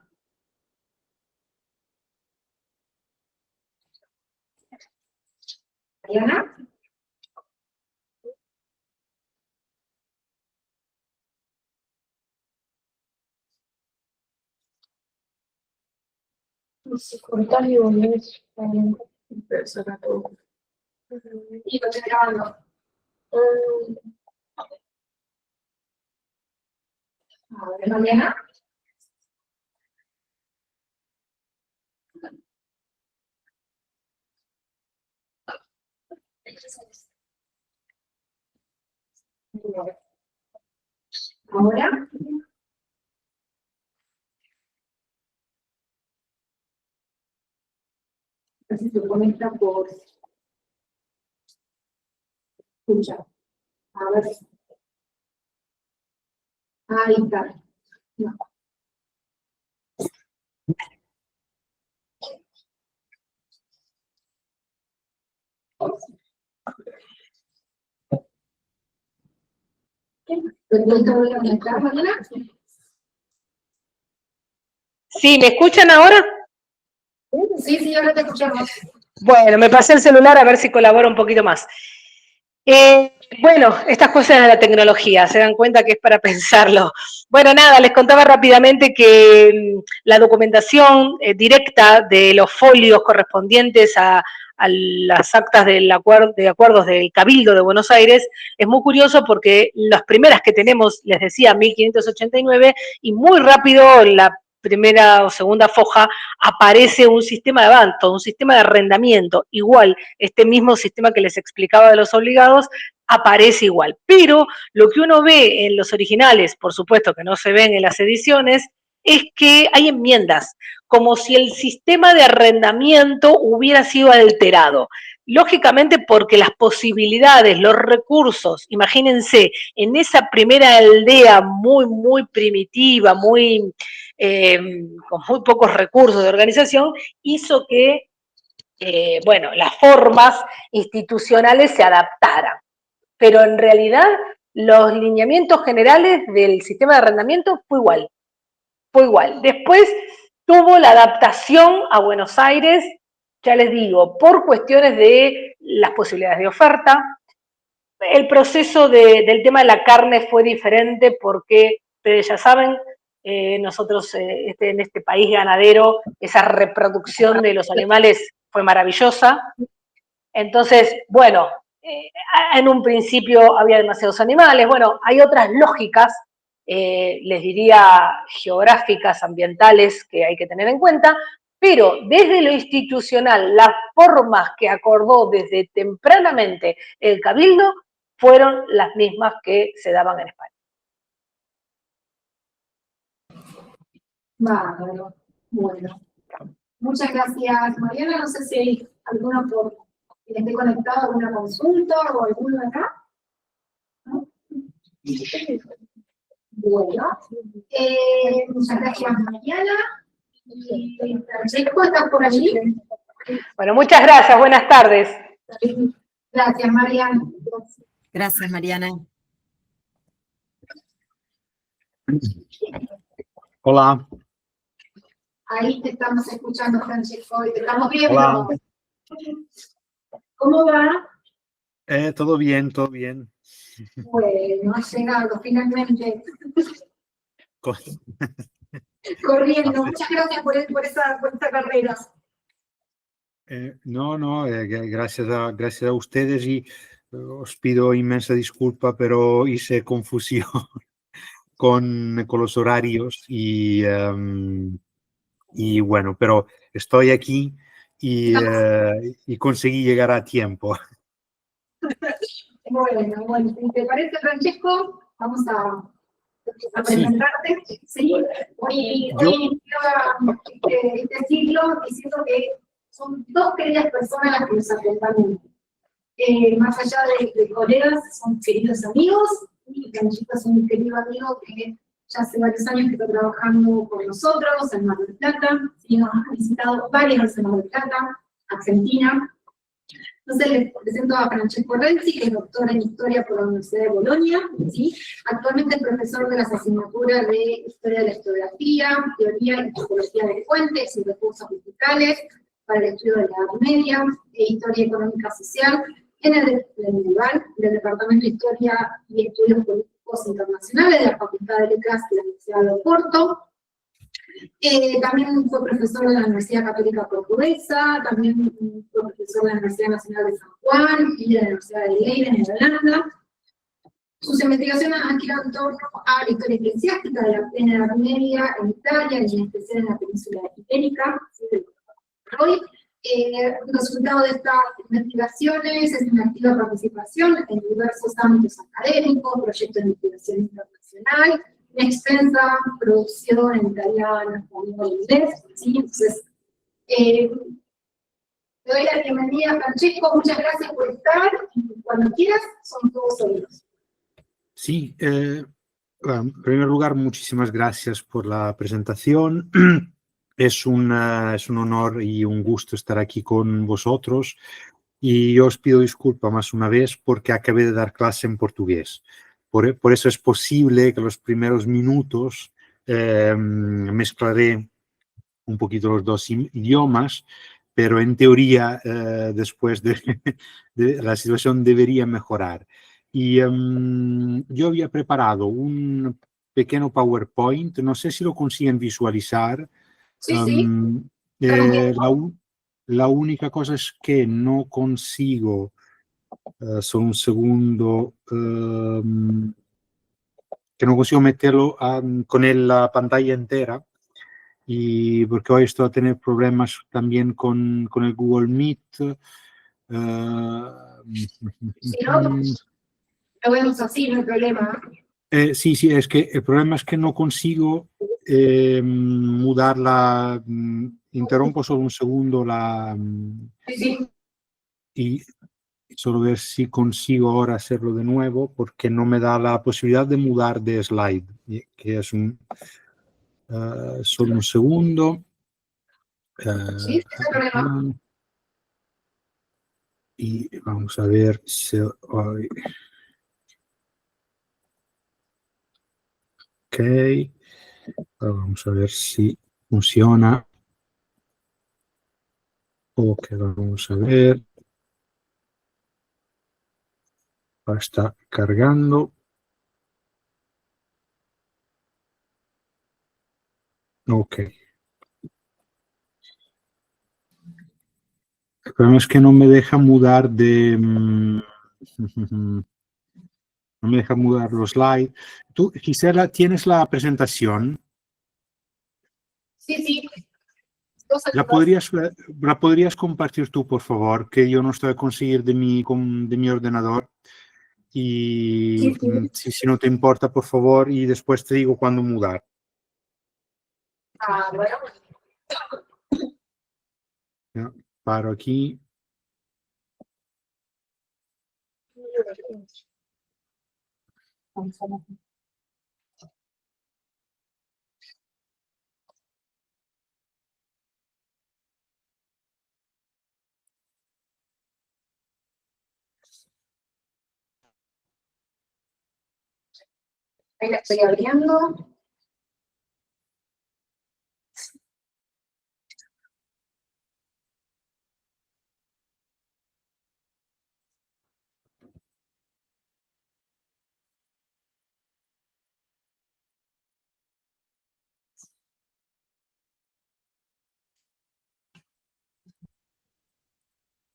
¿Mariana? Y lo estoy grabando. A ver, Mariana. Ahora. Así se conecta por escucha. A ver. Ahí está. No. Sí, ¿me escuchan ahora? Sí, sí, ahora te escuchamos. Bueno, me pasé el celular a ver si colabora un poquito más. Bueno, estas cosas de la tecnología, se dan cuenta que es para pensarlo. Bueno, nada, les contaba rápidamente que la documentación directa de los folios correspondientes a las actas de acuerdos del Cabildo de Buenos Aires es muy curioso porque las primeras que tenemos, les decía, 1589, y muy rápido en la primera o segunda foja aparece un sistema de banto, un sistema de arrendamiento, igual, este mismo sistema que les explicaba de los obligados, aparece igual. Pero lo que uno ve en los originales, por supuesto que no se ven en las ediciones, es que hay enmiendas, como si el sistema de arrendamiento hubiera sido alterado. Lógicamente porque las posibilidades, los recursos, imagínense, en esa primera aldea muy primitiva, con muy pocos recursos de organización, hizo que, bueno, las formas institucionales se adaptaran. Pero en realidad los lineamientos generales del sistema de arrendamiento fue igual. Después tuvo la adaptación a Buenos Aires, ya les digo, por cuestiones de las posibilidades de oferta. El proceso del tema de la carne fue diferente porque, ustedes ya saben, nosotros en este país ganadero, esa reproducción de los animales fue maravillosa. Entonces, bueno, en un principio había demasiados animales. Bueno, hay otras lógicas, les diría geográficas, ambientales, que hay que tener en cuenta, pero desde lo institucional, las formas que acordó desde tempranamente el Cabildo fueron las mismas que se daban en España. Bárbaro. Bueno. Muchas gracias, Mariana. No sé si hay alguno que esté conectado, alguna consulta o alguno de acá. ¿No? Bueno. Muchas gracias, Mariana. Y Francesco, ¿estás por allí? Bueno, muchas gracias. Buenas tardes. Gracias, Mariana. Gracias, Mariana. Hola. Ahí te estamos escuchando, Francesco, y te estamos viendo. Hola. ¿Cómo va? Todo bien, todo bien. Bueno, has llegado finalmente. Co- Corriendo. Muchas gracias por esta carrera. No, gracias a ustedes y os pido inmensa disculpa, pero hice confusión. con los horarios y bueno, pero estoy aquí y conseguí llegar a tiempo. Bueno, si te parece, Francesco, vamos a Sí. presentarte. Sí, hoy Yo- inicia este siglo diciendo que son dos queridas personas las que nos acompañan. Más allá de colegas, son queridos amigos, y Francesco es un querido amigo que ya hace varios años que está trabajando con nosotros en Mar del Plata, y nos ha visitado varias veces en Mar del Plata, Argentina. Entonces les presento a Francesco Renzi, que es doctor en Historia por la Universidad de Bolonia, ¿sí? Actualmente es profesor de las asignaturas de Historia de la Historiografía, Teoría y Topología de Fuentes y Recursos Digitales para el estudio de la Edad Media e Historia Económica Social en el medieval del Departamento de Historia y Estudios Políticos Internacionales de la Facultad de Letras de la Universidad de Oporto. También fue profesor de la Universidad Católica Portuguesa, también fue profesor de la Universidad Nacional de San Juan y de la Universidad de Leiden en Holanda. Sus investigaciones han girado en torno a la historia eclesiástica de la plena Edad Media en Italia y en especial en la península ibérica. Hoy, el resultado de estas investigaciones es una activa participación en diversos ámbitos académicos, proyectos de investigación internacional, una extensa producción en italiano, español e inglés, ¿sí? Entonces, le doy la bienvenida, Francesco, muchas gracias por estar, y cuando quieras, son todos oídos. Sí, bueno, en primer lugar, muchísimas gracias por la presentación. Es un honor y un gusto estar aquí con vosotros. Y yo os pido disculpas más una vez porque acabé de dar clase en portugués. Por eso es posible que los primeros minutos mezclaré un poquito los dos idiomas, pero en teoría después de la situación debería mejorar. Y yo había preparado un pequeño PowerPoint, no sé si lo consiguen visualizar. Sí, sí. La única cosa es que no consigo, solo un segundo, que no consigo meterlo con la pantalla entera. Y porque hoy estoy a tener problemas también con el Google Meet. Si no, lo vemos así, no hay problema. Sí, es que el problema es que no consigo mudar la... interrompo solo un segundo Sí, sí. y solo ver si consigo ahora hacerlo de nuevo porque no me da la posibilidad de mudar de slide, que es solo un segundo. Sí, no hay problema. Y vamos a ver si hoy... Ok, vamos a ver si funciona. Ok, vamos a ver. Está cargando. Ok. El problema es que no me deja mudar no me deja mudar los slides. Tú, Gisela, ¿tienes la presentación? Sí, sí. Dos ¿La podrías compartir tú, por favor? Que yo no estoy a conseguir de mi ordenador. Y Sí. si no te importa, por favor, y después te digo cuándo mudar. Ah, bueno. Ya, paro aquí. Ahí la estoy abriendo.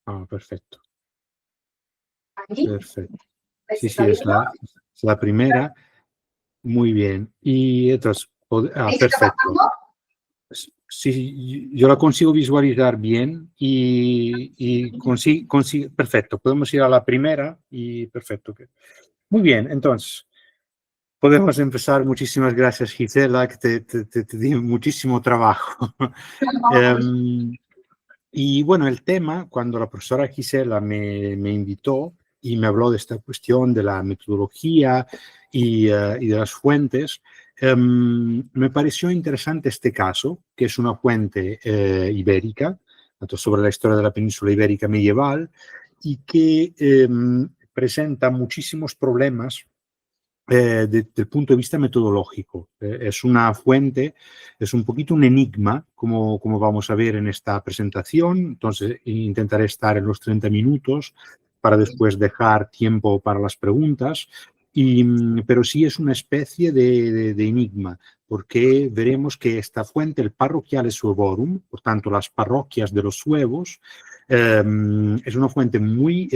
Ah, perfecto. Ahí. Perfecto. Ahí se Sí, está sí, es viendo. la primera. Muy bien. Y entonces, ¿Ahí se está perfecto. pasando? Sí, yo la consigo visualizar bien y perfecto. Podemos ir a la primera y perfecto. Muy bien, entonces, podemos empezar. Muchísimas gracias, Gisela, que te di muchísimo trabajo. Y bueno, el tema, cuando la profesora Gisela me invitó y me habló de esta cuestión de la metodología y de las fuentes, me pareció interesante este caso, que es una fuente ibérica, sobre la historia de la península ibérica medieval, y que presenta muchísimos problemas desde el punto de vista metodológico. Es una fuente, es un poquito un enigma, como vamos a ver en esta presentación. Entonces, intentaré estar en los 30 minutos para después dejar tiempo para las preguntas. Pero sí es una especie de enigma, porque veremos que esta fuente, el Parroquiale Suevorum, por tanto, las parroquias de los suevos, es una fuente muy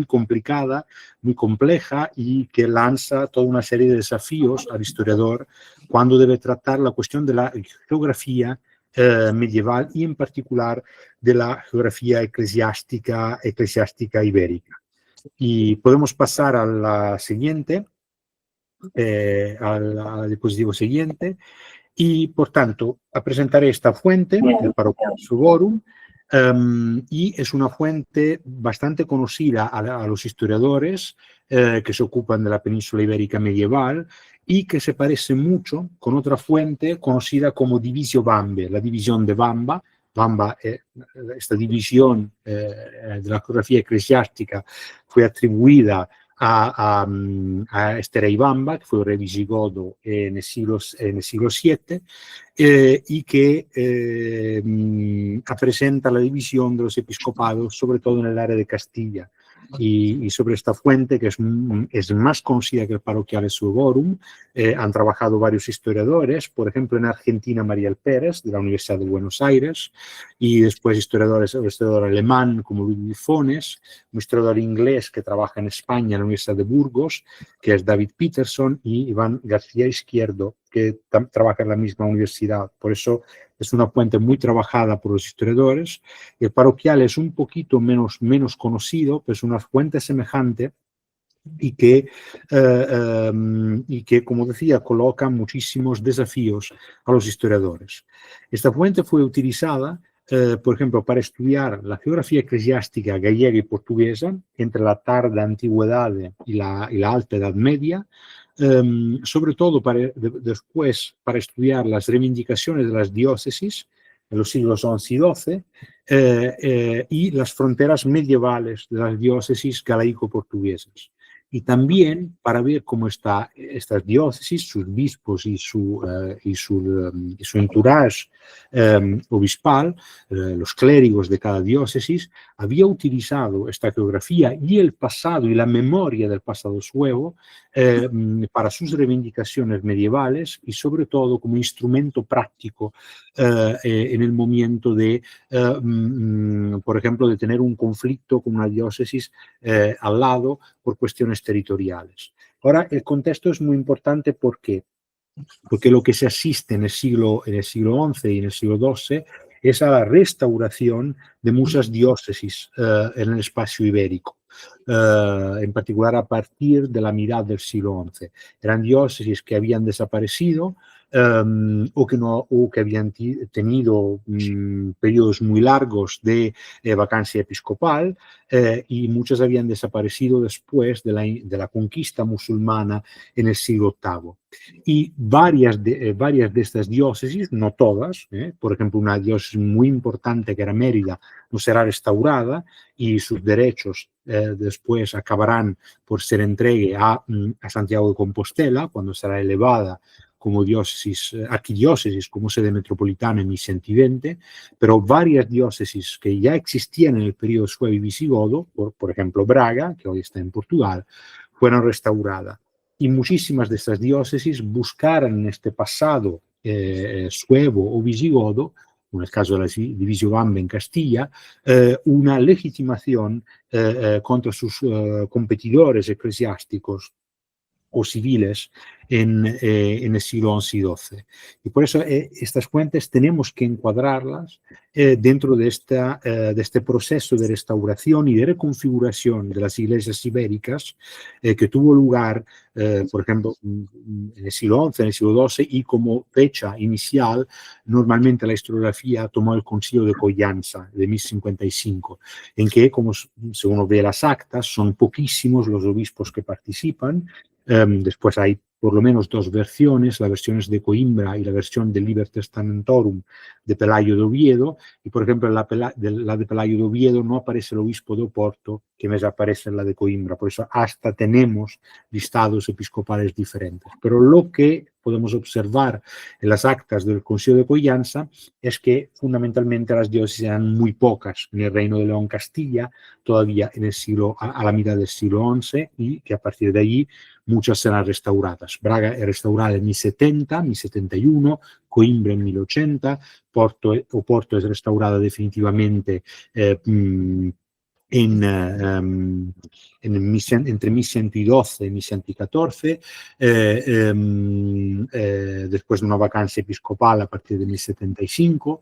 complicada, muy compleja y que lanza toda una serie de desafíos al historiador cuando debe tratar la cuestión de la geografía medieval y en particular de la geografía eclesiástica ibérica. Y podemos pasar a la siguiente, al dispositivo siguiente. Y, por tanto, presentaré esta fuente, el Parroquiale Suevorum, y es una fuente bastante conocida a los historiadores que se ocupan de la península ibérica medieval y que se parece mucho con otra fuente conocida como Divisio Bambae, la división de Bamba. Bamba, esta división de la geografía eclesiástica fue atribuida a este rey Bamba, que fue un rey visigodo en el siglo VII, y que presenta la división de los episcopados, sobre todo en el área de Castilla. Y sobre esta fuente, que es más conocida que el Parroquiale Suevorum, han trabajado varios historiadores, por ejemplo, en Argentina, Mariel Pérez, de la Universidad de Buenos Aires, y después un historiador alemán como Luis Fones, un historiador inglés que trabaja en España, en la Universidad de Burgos, que es David Peterson, y Iván García Izquierdo, que trabaja en la misma universidad. Por eso es una fuente muy trabajada por los historiadores. El Parroquiale es un poquito menos conocido, pero es una fuente semejante y que, como decía, coloca muchísimos desafíos a los historiadores. Esta fuente fue utilizada, por ejemplo, para estudiar la geografía eclesiástica gallega y portuguesa entre la tarda antigüedad y la alta Edad Media, sobre todo después para estudiar las reivindicaciones de las diócesis en los siglos XI y XII y las fronteras medievales de las diócesis galaico-portuguesas. Y también para ver cómo estas diócesis, sus bispos y su entourage obispal, los clérigos de cada diócesis, había utilizado esta geografía y el pasado y la memoria del pasado suevo para sus reivindicaciones medievales y sobre todo como instrumento práctico en el momento de, por ejemplo, de tener un conflicto con una diócesis al lado por cuestiones territoriales. Ahora, el contexto es muy importante porque lo que se asiste en el siglo XI y en el siglo XII es a la restauración de muchas diócesis en el espacio ibérico, en particular a partir de la mitad del siglo XI. Eran diócesis que habían desaparecido o que habían tenido periodos muy largos de vacancia episcopal y muchas habían desaparecido después de la conquista musulmana en el siglo VIII. Y varias de estas diócesis, no todas, por ejemplo, una diócesis muy importante que era Mérida, no será restaurada y sus derechos después acabarán por ser entregue a Santiago de Compostela cuando será elevada como arquidiócesis, como sede metropolitana en Misentivente, pero varias diócesis que ya existían en el periodo suevo y visigodo, por ejemplo Braga, que hoy está en Portugal, fueron restauradas. Y muchísimas de estas diócesis buscaron en este pasado suevo o visigodo, en el caso de la Divisio Bambae en Castilla, una legitimación contra sus competidores eclesiásticos o civiles en el siglo XI y XII. Y por eso estas fuentes tenemos que encuadrarlas dentro de este proceso de restauración y de reconfiguración de las iglesias ibéricas que tuvo lugar, por ejemplo, en el siglo XI, en el siglo XII, y como fecha inicial, normalmente la historiografía tomó el Concilio de Coyanza de 1055, en que, como si uno ve las actas, son poquísimos los obispos que participan. Después hay por lo menos dos versiones, la versión de Coimbra y la versión de Liber Testamentorum de Pelayo de Oviedo, y por ejemplo la de Pelayo de Oviedo no aparece el obispo de Oporto, que me aparece en la de Coimbra, por eso hasta tenemos listados episcopales diferentes. Pero lo que podemos observar en las actas del Concilio de Coyanza es que fundamentalmente las diócesis eran muy pocas en el Reino de León Castilla, todavía en el siglo, a la mitad del siglo XI, y que a partir de allí muchas serán restauradas. Braga es restaurada en 1070, 1071, Coimbra en 1080, Oporto es restaurada definitivamente entre 1112 y 1114, después de una vacancia episcopal a partir de 1075,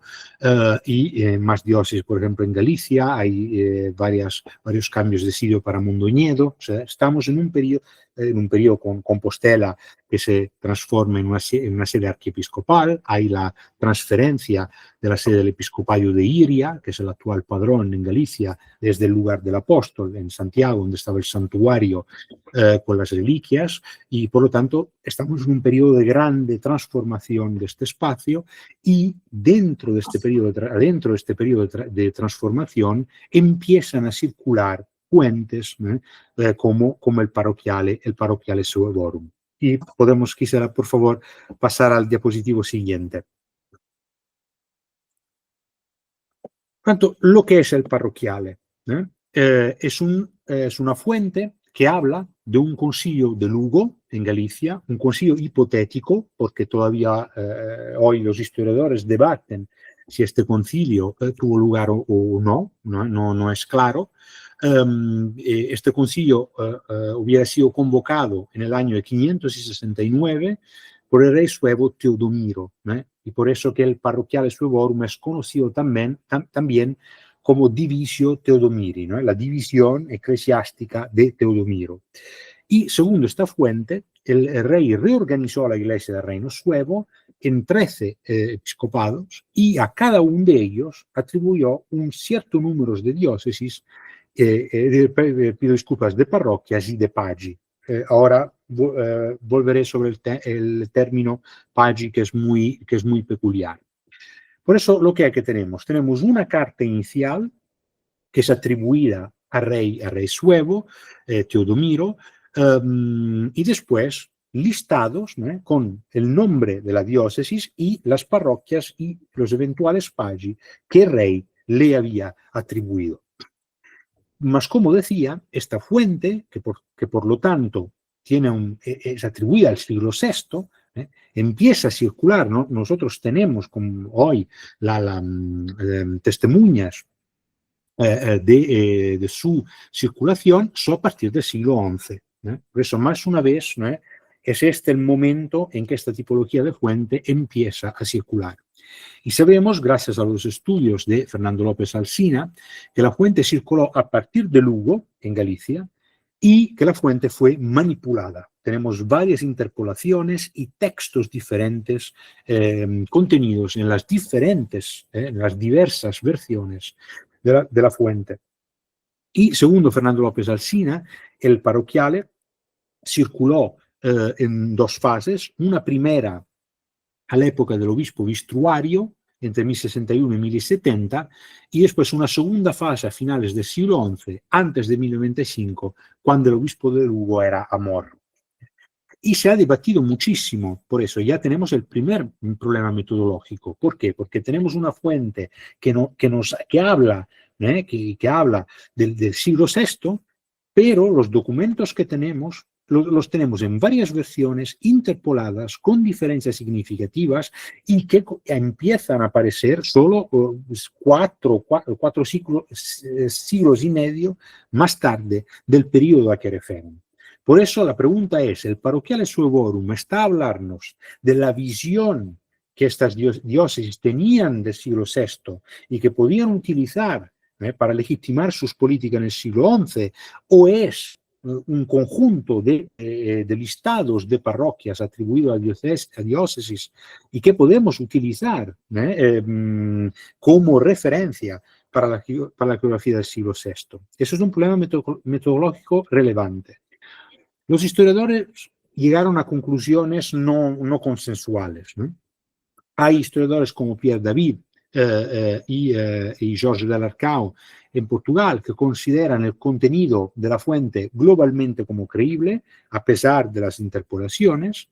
y más diócesis, por ejemplo, en Galicia hay varios cambios de sitio para Mondoñedo. O sea, estamos en un periodo con Compostela que se transforma en una sede archiepiscopal. Hay la transferencia de la sede del episcopado de Iria, que es el actual padrón en Galicia, desde el lugar del apóstol en Santiago, donde estaba el santuario con las reliquias, y por lo tanto estamos en un periodo de grande transformación de este espacio, y dentro de este periodo de transformación empiezan a circular fuentes como el parroquiale Suevorum. Y podemos, quisiera, por favor, pasar al diapositivo siguiente. Tanto, lo que es el parroquiale es una fuente que habla de un concilio de Lugo, en Galicia, un concilio hipotético, porque todavía hoy los historiadores debaten si este concilio tuvo lugar o no es claro. Este concilio hubiera sido convocado en el año de 569 por el rey suevo Teodomiro, y por eso que el parroquiale Suevorum es conocido también como Divisio Teodomiri, la división eclesiástica de Teodomiro. Y según esta fuente, el rey reorganizó la iglesia del reino suevo en 13 episcopados, y a cada uno de ellos atribuyó un cierto número de diócesis, pido disculpas, de parroquias y de pagi. Ahora volveré sobre el término pagi, que es muy peculiar. Por eso lo que tenemos una carta inicial que es atribuida al rey suevo, Teodomiro, y después listados con el nombre de la diócesis y las parroquias y los eventuales pagi que el rey le había atribuido. Mas, como decía, esta fuente, que por lo tanto es atribuida al siglo VI, empieza a circular, ¿no? Nosotros tenemos hoy testimonias de su circulación solo a partir del siglo XI. Por eso, más una vez, es este el momento en que esta tipología de fuente empieza a circular. Y sabemos, gracias a los estudios de Fernando López Alsina, que la fuente circuló a partir de Lugo, en Galicia, y que la fuente fue manipulada. Tenemos varias interpolaciones y textos diferentes contenidos en las diversas versiones de la fuente. Y segundo Fernando López Alsina, el parroquiale circuló en dos fases, una primera a l'epoca dell'obispo Vistruario, entre 1061 y 1070, y después una segunda fase a finales del siglo XI, antes de 1095, cuando el obispo de Lugo era Amor. Y se ha debatido muchísimo, por eso ya tenemos el primer problema metodológico. ¿Por qué? Porque tenemos una fuente que habla del siglo VI, pero los documentos que tenemos los tenemos en varias versiones interpoladas con diferencias significativas y que empiezan a aparecer solo cuatro siglos y medio más tarde del periodo a que refieren. Por eso la pregunta es, ¿el Parroquiale Suevorum está a hablarnos de la visión que estas diócesis tenían del siglo VI y que podían utilizar para legitimar sus políticas en el siglo XI, o es un conjunto de listados de parroquias atribuidos a diócesis y que podemos utilizar como referencia para la geografía del siglo VI? Eso es un problema metodológico relevante. Los historiadores llegaron a conclusiones no consensuales, ¿no? Hay historiadores como Pierre David y Jorge D'Alarcão en Portugal que consideran el contenido de la fuente globalmente como creíble, a pesar de las interpolaciones.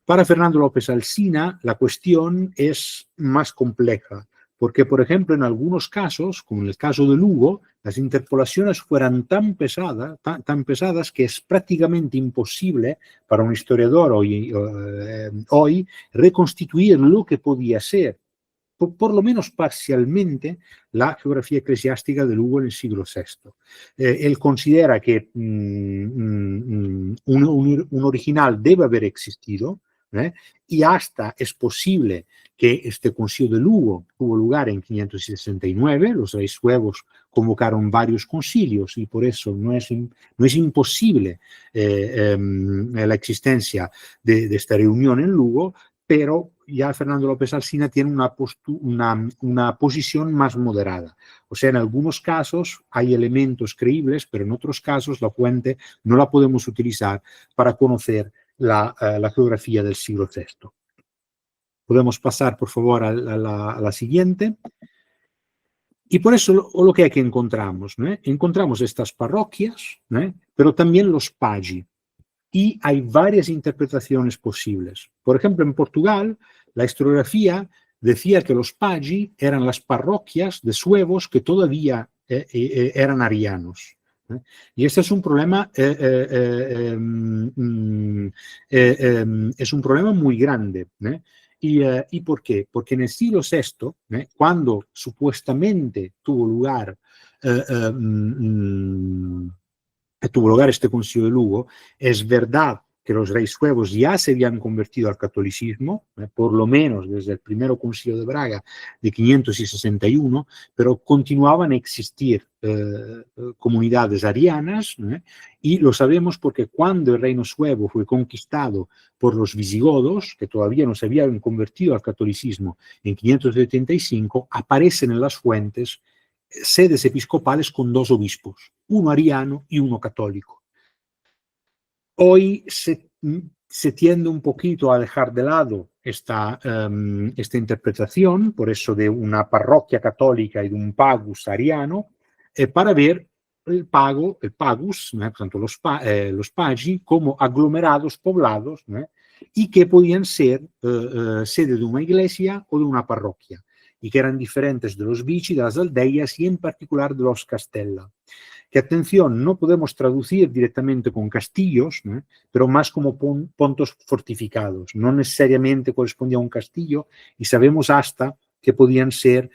Para Fernando López Alsina, la cuestión es más compleja, porque, por ejemplo, en algunos casos, como en el caso de Lugo, las interpolaciones fueran tan pesadas que es prácticamente imposible para un historiador hoy reconstituir lo que podía ser, por lo menos parcialmente, la geografía eclesiástica de Lugo en el siglo VI. Él considera que un original debe haber existido, y hasta es posible que este concilio de Lugo tuvo lugar en 569, los reyes suevos convocaron varios concilios y por eso no es imposible la existencia de esta reunión en Lugo, pero ya Fernando López Alsina tiene una posición más moderada. O sea, en algunos casos hay elementos creíbles, pero en otros casos la fuente no la podemos utilizar para conocer la geografía del siglo VI. Podemos pasar, por favor, a la siguiente. Y por eso lo que encontramos, ¿no? Encontramos estas parroquias, ¿no? Pero también los pagi. Y hay varias interpretaciones posibles. Por ejemplo, en Portugal, la historiografía decía que los pagi eran las parroquias de suevos que todavía eran arianos. Y este es un problema, es un problema muy grande. ¿Y por qué? Porque en el siglo VI, cuando supuestamente tuvo lugar este concilio de Lugo, es verdad que los reyes suevos ya se habían convertido al catolicismo, por lo menos desde el primer concilio de Braga de 561, pero continuaban a existir comunidades arianas, y lo sabemos porque cuando el reino suevo fue conquistado por los visigodos, que todavía no se habían convertido al catolicismo en 575, aparecen en las fuentes sedes episcopales con dos obispos, uno ariano y uno católico. Hoy se tiende un poquito a dejar de lado esta interpretación, por eso de una parroquia católica y de un pagus ariano, para ver el pagus, por tanto los pagi, como aglomerados poblados, y que podían ser sede de una iglesia o de una parroquia, y que eran diferentes de los vici, de las aldeas y en particular de los castella. Que, atención, no podemos traducir directamente con castillos, pero más como puntos fortificados. No necesariamente correspondía a un castillo y sabemos hasta que podían ser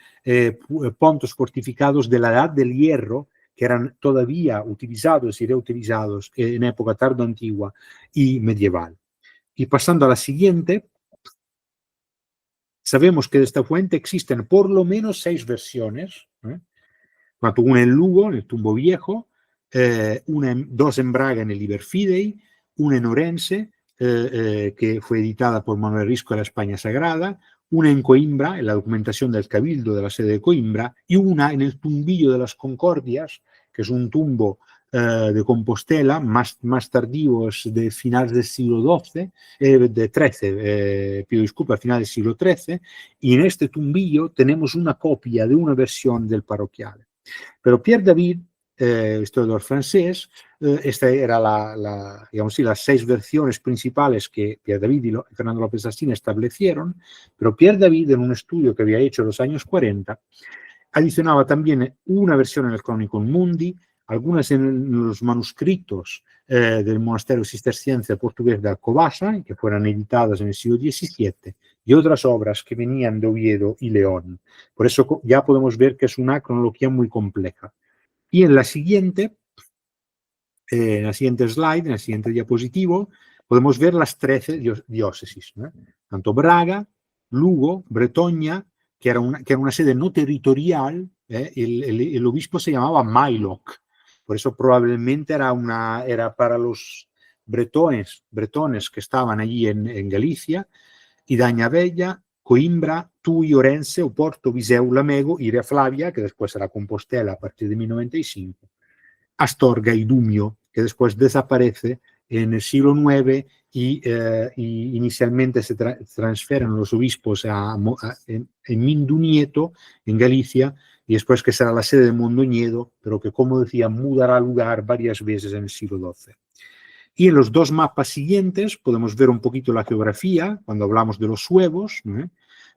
puntos fortificados de la Edad del Hierro, que eran todavía utilizados y reutilizados en época tardoantigua y medieval. Y pasando a la siguiente, sabemos que de esta fuente existen por lo menos 6 versiones, una en Lugo, en el Tumbo Viejo, dos en Braga, en el Liber Fidei, una en Orense, que fue editada por Manuel Risco de la España Sagrada, una en Coimbra, en la documentación del Cabildo de la sede de Coimbra, y una en el Tumbillo de las Concordias, que es un tumbo de Compostela, más tardío, es de finales del siglo XII, pido disculpas, final del siglo XIII, y en este tumbillo tenemos una copia de una versión del parroquiale. Pero Pierre David, historiador francés, esta era digamos así, las 6 versiones principales que Pierre David y Fernando López Alsina establecieron, pero Pierre David, en un estudio que había hecho en los años 40, adicionaba también una versión en el Chronicon Mundi, algunas en los manuscritos del monasterio cisterciense portugués de Alcobaza, que fueron editadas en el siglo XVII, y otras obras que venían de Oviedo y León. Por eso ya podemos ver que es una cronología muy compleja. Y en la siguiente En el siguiente slide, en el siguiente diapositivo, podemos ver las 13 diócesis, ¿no? Tanto Braga, Lugo, Bretoña, que era una sede no territorial, el obispo se llamaba Mailoc, por eso probablemente era para los bretones que estaban allí en Galicia, Idaña Bella, Coimbra, Tui, Orense, Oporto, Viseu, Lamego, Iria Flavia, que después será Compostela a partir de 1095, Astorga y Dumio, que después desaparece en el siglo IX y inicialmente se transfieren los obispos en Mindunieto, en Galicia, y después que será la sede de Mondoñedo, pero que, como decía, mudará lugar varias veces en el siglo XII. Y en los dos mapas siguientes podemos ver un poquito la geografía, cuando hablamos de los suevos, ¿no?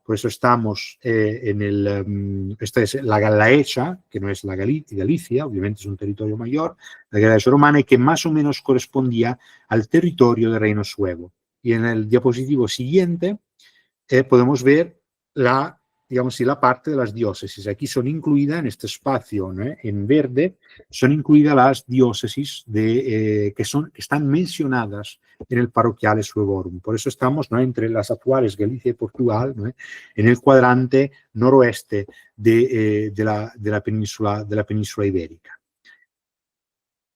Por eso estamos esta es la Galaecia, que no es la Galicia, obviamente es un territorio mayor, la Galaecia romana, y que más o menos correspondía al territorio del reino suevo. Y en el diapositivo siguiente podemos ver la parte de las diócesis. Aquí son incluidas, en este espacio, ¿no? En verde, son incluidas las diócesis que están mencionadas en el Parroquiale Suevorum. Por eso estamos, ¿no?, entre las actuales Galicia y Portugal, ¿no?, en el cuadrante noroeste de la península ibérica.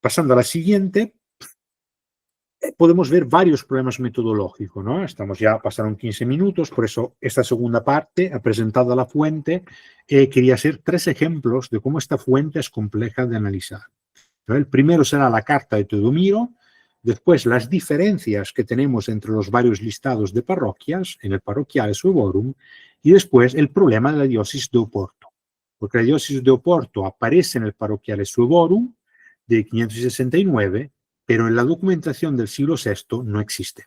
Pasando a la siguiente, podemos ver varios problemas metodológicos, ¿no? Pasaron 15 minutos, por eso esta segunda parte ha presentado la fuente. Quería hacer 3 ejemplos de cómo esta fuente es compleja de analizar, ¿no? El primero será la carta de Teodomiro, después las diferencias que tenemos entre los varios listados de parroquias en el Parroquiale Suevorum, y después el problema de la diócesis de Oporto, porque la diócesis de Oporto aparece en el Parroquiale Suevorum de 569, pero en la documentación del siglo VI no existe.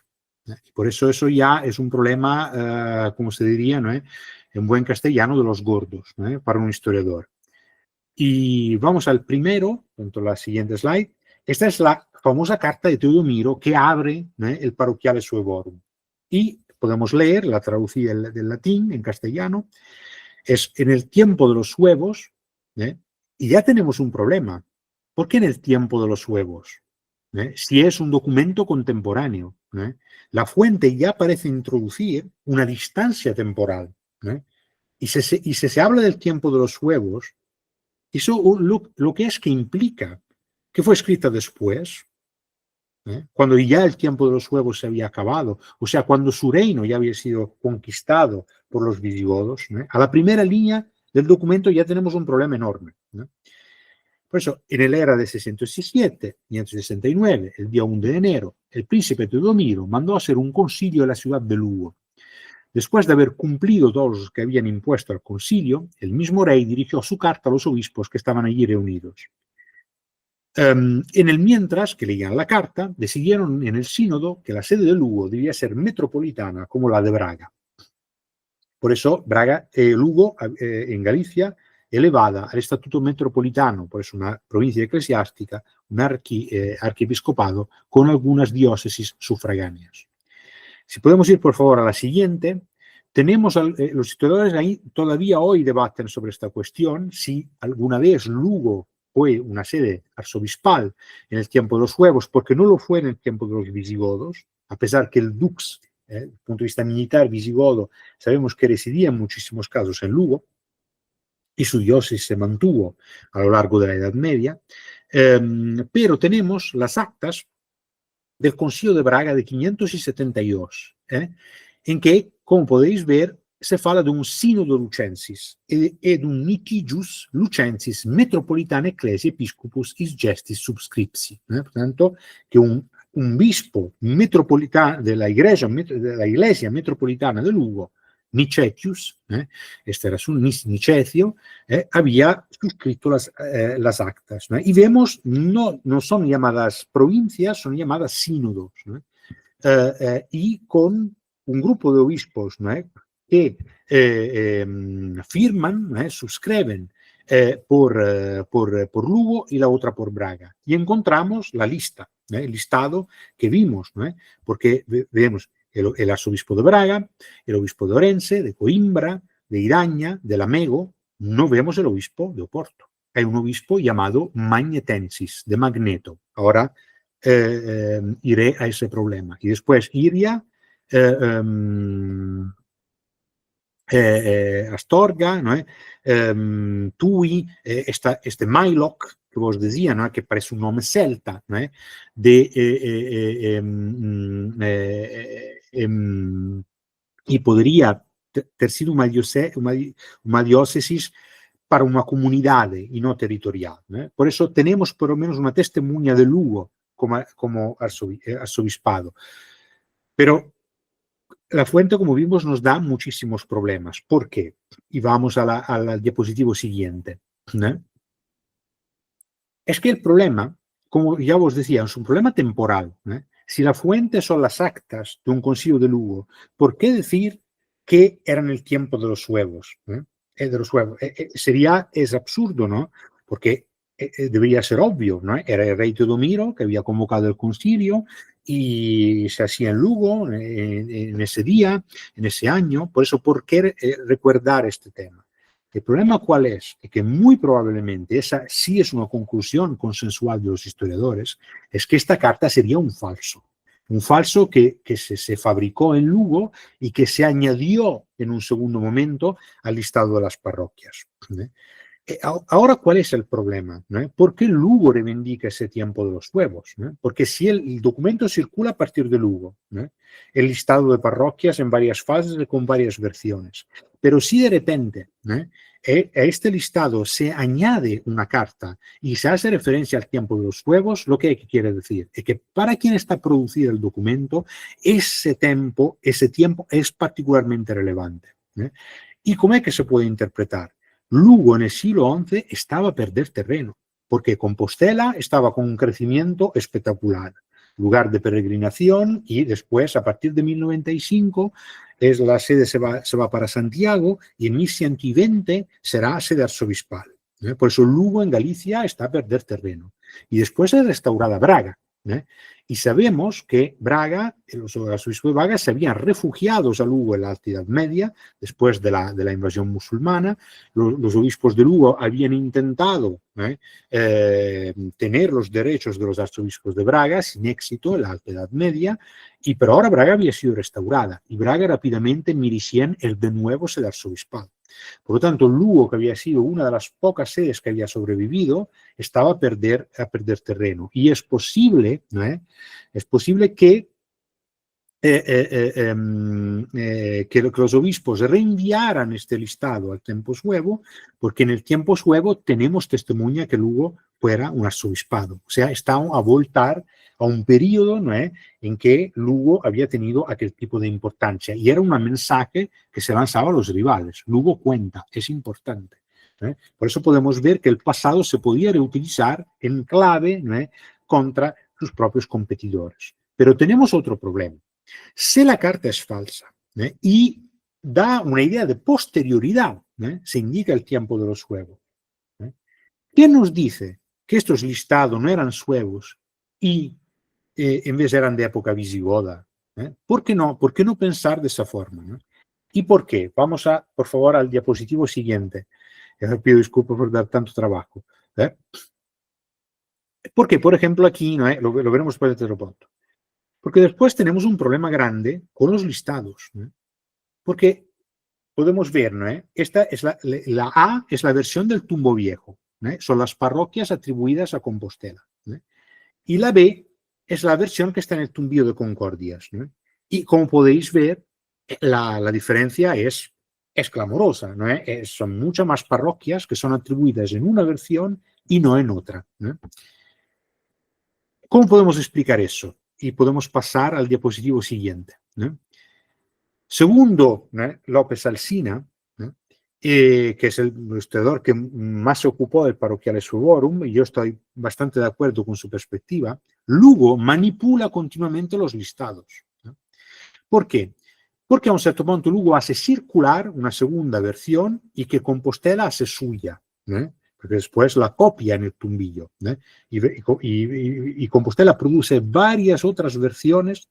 Por eso ya es un problema, como se diría, ¿no?, en buen castellano, de los gordos, ¿no?, para un historiador. Y vamos al primero, tanto la siguiente slide. Esta es la famosa carta de Teodomiro que abre, ¿no?, el Parroquiale Suevorum. Y podemos leer, la traducí del latín en castellano, es en el tiempo de los suevos, y ya tenemos un problema. ¿Por qué en el tiempo de los suevos? Si es un documento contemporáneo, la fuente ya parece introducir una distancia temporal, y si se habla del tiempo de los suevos, eso lo que es que implica que fue escrita después, cuando ya el tiempo de los suevos se había acabado, o sea, cuando su reino ya había sido conquistado por los visigodos. A la primera línea del documento ya tenemos un problema enorme. Por eso, en el era de 607, 569, el día 1 de enero, el príncipe Teodomiro mandó hacer un concilio en la ciudad de Lugo. Después de haber cumplido todos los que habían impuesto al concilio, el mismo rey dirigió su carta a los obispos que estaban allí reunidos. En el mientras que leían la carta, decidieron en el sínodo que la sede de Lugo debía ser metropolitana como la de Braga. Por eso, Lugo, en Galicia, elevada al estatuto metropolitano, por eso una provincia eclesiástica, un archiepiscopado con algunas diócesis sufragáneas. Si podemos ir, por favor, a la siguiente, tenemos los historiadores ahí todavía hoy debaten sobre esta cuestión, si alguna vez Lugo fue una sede arzobispal en el tiempo de los suevos, porque no lo fue en el tiempo de los visigodos, a pesar que el dux, desde el punto de vista militar visigodo, sabemos que residía en muchísimos casos en Lugo, y su diócesis se mantuvo a lo largo de la Edad Media, pero tenemos las actas del Concilio de Braga de 572, en que, como podéis ver, se fala de un sínodo lucensis ed un litigius lucensis metropolitana ecclesia episcopus is gestis subscripsi. Por tanto, que un obispo metropolitano de la iglesia metropolitana de Lugo, Nicetius, este era su Nicecio, había suscrito las actas. Y vemos, no son llamadas provincias, son llamadas sínodos, y con un grupo de obispos que firman, suscriben por Lugo y la otra por Braga. Y encontramos la lista, el listado que vimos, porque vemos el arzobispo de Braga, el obispo de Orense, de Coimbra, de Iraña, de Lamego. No vemos el obispo de Oporto. hay un obispo llamado Magnetensis, de Magneto. Ahora iré a ese problema. Y después Iria, Astorga, ¿no? Tui, este Mailok, que vos decía, ¿no? Que parece un nombre celta, ¿no? Y podría ter sido una diócesis para una comunidad y no territorial, ¿no? Por eso tenemos por lo menos una testemunha de Lugo como arzobispado. Pero la fuente, como vimos, nos da muchísimos problemas. ¿Por qué? Y vamos al diapositivo siguiente, ¿no? Es que el problema, como ya os decía, es un problema temporal, ¿no? Si la fuente son las actas de un concilio de Lugo, ¿por qué decir que era en el tiempo de los huevos? ¿No? Es absurdo, ¿no? Porque debería ser obvio, ¿no? Era el rey Teodomiro que había convocado el concilio y se hacía en Lugo en ese día, en ese año. Por eso, ¿por qué recordar este tema? El problema cuál es que muy probablemente esa sí es una conclusión consensual de los historiadores, es que esta carta sería un falso que se fabricó en Lugo y que se añadió en un segundo momento al listado de las parroquias. Ahora, ¿cuál es el problema? ¿Por qué Lugo reivindica ese tiempo de los huevos? Porque si el documento circula a partir de Lugo, el listado de parroquias en varias fases con varias versiones, pero si de repente a este listado se añade una carta y se hace referencia al tiempo de los huevos, lo que quiere decir es que para quien está producido el documento, ese tiempo es particularmente relevante. ¿Y cómo es que se puede interpretar? Lugo en el siglo XI estaba a perder terreno, porque Compostela estaba con un crecimiento espectacular, lugar de peregrinación, y después, a partir de 1095, la sede se va para Santiago y en 1120 será sede arzobispal. Por eso Lugo en Galicia está a perder terreno. Y después es restaurada Braga. Y sabemos que Braga, los arzobispos de Braga se habían refugiado a Lugo en la Alta Edad Media, después de la invasión musulmana. Los obispos de Lugo habían intentado tener los derechos de los arzobispos de Braga sin éxito en la Alta Edad Media, pero ahora Braga había sido restaurada y Braga rápidamente en 1100 es de nuevo sede arzobispal. Por lo tanto, Lugo, que había sido una de las pocas sedes que había sobrevivido, estaba a perder terreno. Y es posible que los obispos reenviaran este listado al tiempo suevo, porque en el tiempo suevo tenemos testimonio que Lugo fuera un arzobispado. O sea, está a voltar a un periodo en que Lugo había tenido aquel tipo de importancia. Y era un mensaje que se lanzaba a los rivales. Lugo cuenta, es importante. Por eso podemos ver que el pasado se podía reutilizar en clave contra sus propios competidores. Pero tenemos otro problema. Si la carta es falsa y da una idea de posterioridad, se indica el tiempo de los suevos. ¿Quién nos dice que estos listados no eran suevos y en vez eran de época visigoda? ¿Por qué no pensar de esa forma? ¿Y por qué? Vamos por favor, al diapositivo siguiente. Les pido disculpas por dar tanto trabajo. Porque, por ejemplo, aquí, lo veremos después de otro punto. Porque después tenemos un problema grande con los listados. Porque podemos ver, esta es la A es la versión del Tumbo Viejo. Son las parroquias atribuidas a Compostela. Y la B es la versión que está en el Tumbío de Concordias. Y como podéis ver, la diferencia es clamorosa. Son muchas más parroquias que son atribuidas en una versión y no en otra. ¿Cómo podemos explicar eso? Y podemos pasar al diapositivo siguiente. Segundo López Alsina, que es el historiador que más se ocupó del Parroquiale Suorum, y yo estoy bastante de acuerdo con su perspectiva, Lugo manipula continuamente los listados. ¿Por qué? Porque a un cierto punto Lugo hace circular una segunda versión y que Compostela hace suya, porque después la copia en el tumbillo. Y Compostela produce varias otras versiones,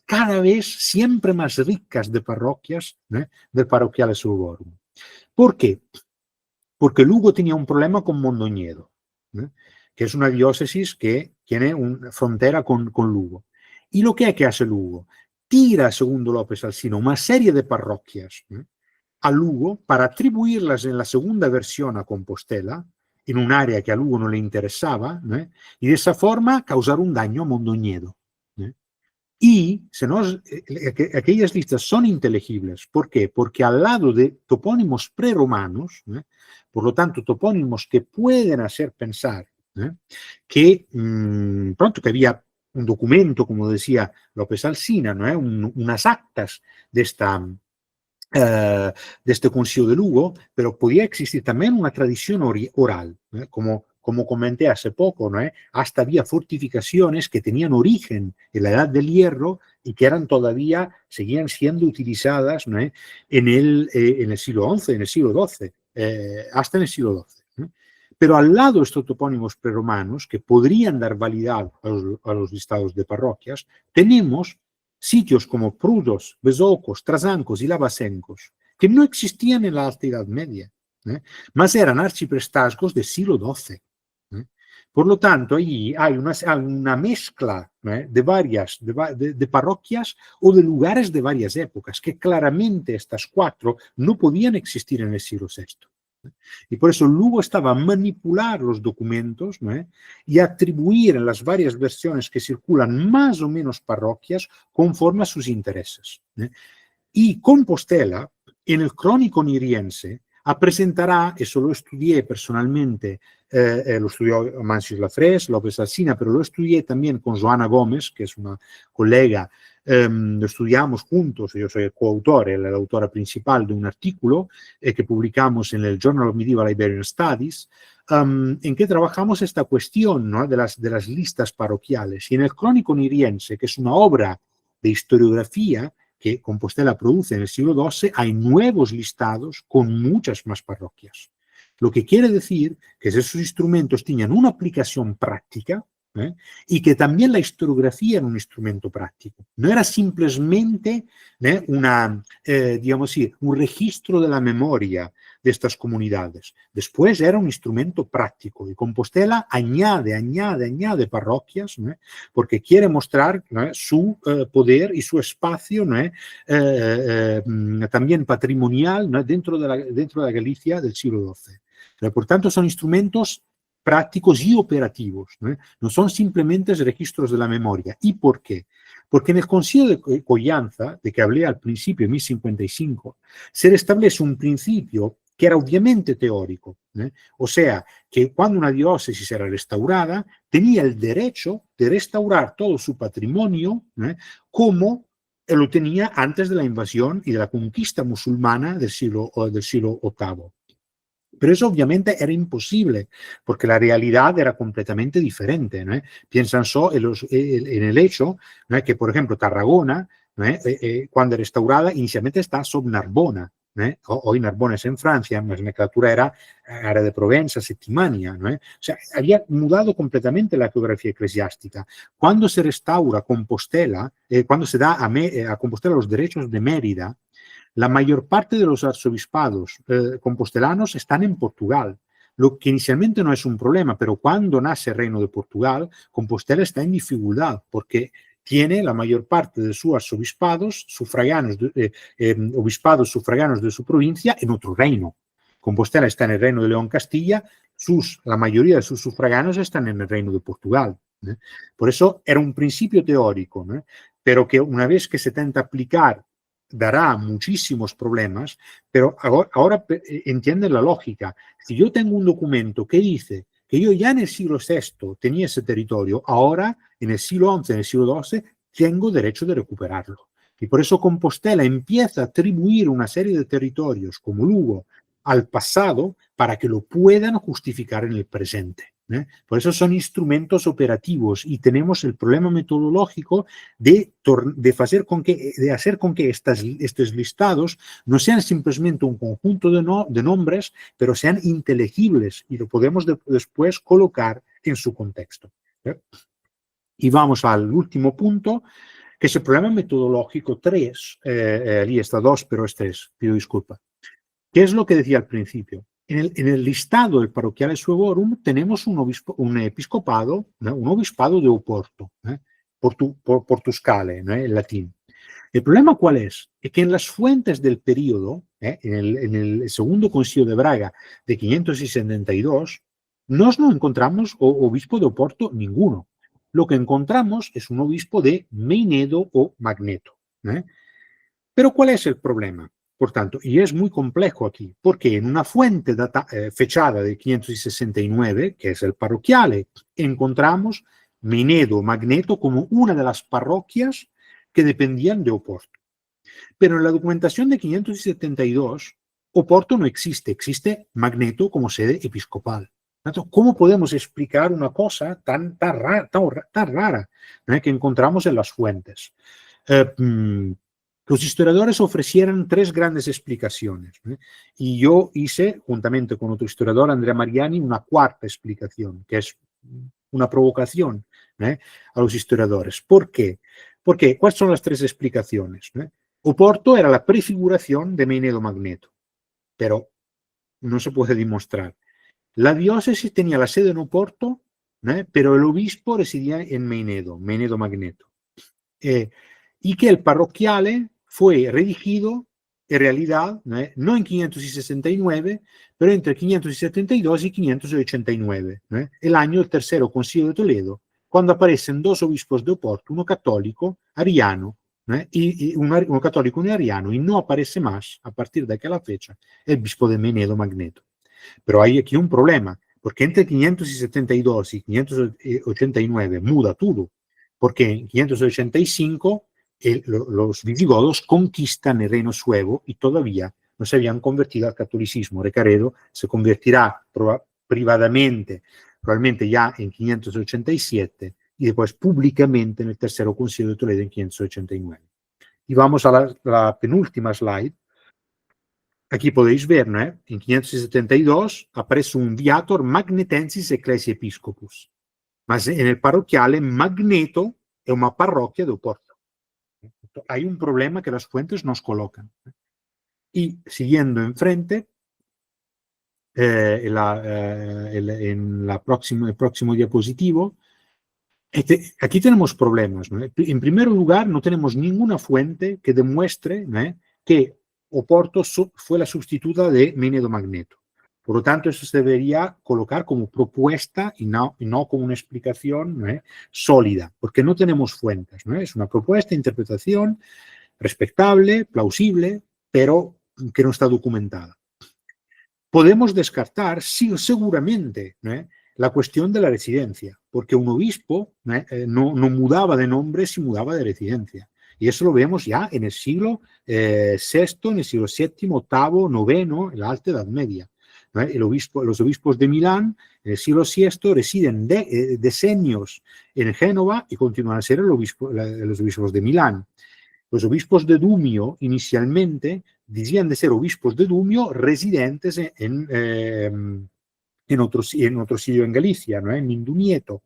cada vez siempre más ricas de parroquias del Parroquiale Suorum. ¿Por qué? porque Lugo tenía un problema con Mondoñedo, que es una diócesis que tiene una frontera con Lugo. ¿Y lo que hace Lugo? Tira, segundo López Alsina, una serie de parroquias a Lugo para atribuirlas en la segunda versión a Compostela, en un área que a Lugo no le interesaba, y de esa forma causar un daño a Mondoñedo. Y aquellas listas son inteligibles. ¿Por qué? Porque al lado de topónimos preromanos, por lo tanto, topónimos que pueden hacer pensar que pronto que había un documento, como decía López Alsina, unas actas de este Concilio de Lugo, pero podía existir también una tradición oral, como comenté hace poco, hasta había fortificaciones que tenían origen en la Edad del Hierro y que seguían siendo utilizadas en el siglo XI, en el siglo XII, hasta en el siglo XII. Pero al lado de estos topónimos preromanos, que podrían dar validad a los listados de parroquias, tenemos sitios como Prudos, Besocos, Trasancos y Lavasencos, que no existían en la Alta Edad Media, mas eran arciprestazgos del siglo XII. Por lo tanto, ahí hay una mezcla de parroquias o de lugares de varias épocas, que claramente estas cuatro no podían existir en el siglo VI. Y por eso Lugo estaba a manipular los documentos y atribuir en las varias versiones que circulan más o menos parroquias conforme a sus intereses. Y Compostela, en el Crónico Niriense, presentará, eso lo estudié personalmente, lo estudió Mansius Lafres, López Alsina, pero lo estudié también con Joana Gómez, que es una colega, lo estudiamos juntos, yo soy el coautor, la autora principal de un artículo que publicamos en el Journal of Medieval Iberian Studies, en que trabajamos esta cuestión de las listas parroquiales. Y en el Crónico Niriense, que es una obra de historiografía que Compostela produce en el siglo XII, hay nuevos listados con muchas más parroquias. Lo que quiere decir que esos instrumentos tenían una aplicación práctica y que también la historiografía era un instrumento práctico. No era simplemente digamos así, un registro de la memoria de estas comunidades. Después era un instrumento práctico y Compostela añade parroquias porque quiere mostrar su poder y su espacio también patrimonial dentro de la Galicia del siglo XII. Por tanto, son instrumentos prácticos y operativos, no son simplemente registros de la memoria. ¿Y por qué? Porque en el Concilio de Coyanza, de que hablé al principio, en 1055, se establece un principio que era obviamente teórico, o sea, que cuando una diócesis era restaurada, tenía el derecho de restaurar todo su patrimonio como lo tenía antes de la invasión y de la conquista musulmana del siglo VIII. Pero eso obviamente era imposible, porque la realidad era completamente diferente. Piensan en el hecho que, por ejemplo, Tarragona, cuando es restaurada, inicialmente está sobre Narbona. Hoy Narbona es en Francia, mas la criatura era área de Provenza, Settimania. O sea, había mudado completamente la geografía eclesiástica. Cuando se restaura Compostela, cuando se da a Compostela los derechos de Mérida, la mayor parte de los arzobispados compostelanos están en Portugal, lo que inicialmente no es un problema, pero cuando nace el Reino de Portugal, Compostela está en dificultad porque tiene la mayor parte de sus obispados sufraganos de su provincia en otro reino. Compostela está en el Reino de León Castilla, la mayoría de sus sufraganos están en el Reino de Portugal. Por eso era un principio teórico, pero que una vez que se tenta aplicar dará muchísimos problemas, pero ahora entiende la lógica. Si yo tengo un documento que dice que yo ya en el siglo VI tenía ese territorio, ahora en el siglo XI, en el siglo XII, tengo derecho de recuperarlo. Y por eso Compostela empieza a atribuir una serie de territorios como Lugo al pasado para que lo puedan justificar en el presente. Por eso son instrumentos operativos y tenemos el problema metodológico de hacer con que estos listados no sean simplemente un conjunto de nombres, pero sean inteligibles y lo podemos después colocar en su contexto. Y vamos al último punto, que es el problema metodológico 3, allí está 2, pero es 3, pido disculpa. ¿Qué es lo que decía al principio? en el listado del Parroquiale Suevorum tenemos un episcopado, ¿no? Un obispado de Oporto, Portuscale, ¿no? En latín. El problema ¿cuál es? Es que en las fuentes del periodo, en el segundo concilio de Braga de 572, no encontramos obispo de Oporto ninguno. Lo que encontramos es un obispo de Meinedo o Magneto. Pero ¿cuál es el problema? Por tanto, y es muy complejo aquí, porque en una fuente fechada de 569, que es el parroquiale, encontramos Meinedo o Magneto como una de las parroquias que dependían de Oporto. Pero en la documentación de 572, Oporto no existe, existe Magneto como sede episcopal. ¿Cómo podemos explicar una cosa tan rara, que encontramos en las fuentes? Los historiadores ofrecieron tres grandes explicaciones, y yo hice, juntamente con otro historiador, Andrea Mariani, una cuarta explicación, que es una provocación a los historiadores. ¿Por qué? Porque, ¿cuáles son las tres explicaciones? Oporto era la prefiguración de Meinedo Magneto, pero no se puede demostrar. La diócesis tenía la sede en Oporto, pero el obispo residía en Meinedo Magneto. Y que el parroquiale fue redigido, en realidad, no en 569, pero entre 572 y 589, el año del tercero concilio de Toledo, cuando aparecen dos obispos de Oporto, uno católico, ariano, y uno católico y ariano, y no aparece más, a partir de aquella fecha, el obispo de Meinedo Magneto. Pero hay aquí un problema, porque entre 572 y 589 muda todo, porque en 585 los visigodos conquistan el reino suevo y todavía no se habían convertido al catolicismo. Recaredo se convertirá privadamente, probablemente ya en 587, y después públicamente en el tercero concilio de Toledo en 589. Y vamos a la penúltima slide. Aquí podéis ver, en 572 aparece un viator magnetensis ecclesiae episcopus, mas en el parroquiale Magneto es una parroquia de Oporto. Hay un problema que las fuentes nos colocan. Y siguiendo enfrente, en el próximo diapositivo, aquí tenemos problemas. En primer lugar, no tenemos ninguna fuente que demuestre que Oporto fue la sustituta de Meinedo Magneto. Por lo tanto, eso se debería colocar como propuesta y no como una explicación sólida, porque no tenemos fuentes. Es una propuesta, interpretación respetable, plausible, pero que no está documentada. Podemos descartar, sí, seguramente, la cuestión de la residencia, porque un obispo no mudaba de nombre si mudaba de residencia. Y eso lo vemos ya en el siglo VI, en el siglo VII, VIII, IX, en la Alta Edad Media. Los obispos de Milán en el siglo VI residen decenios en Génova y continúan a ser los obispos de Milán. Los obispos de Dumio inicialmente decían de ser obispos de Dumio residentes en otro sitio en Galicia, en Mindunieto.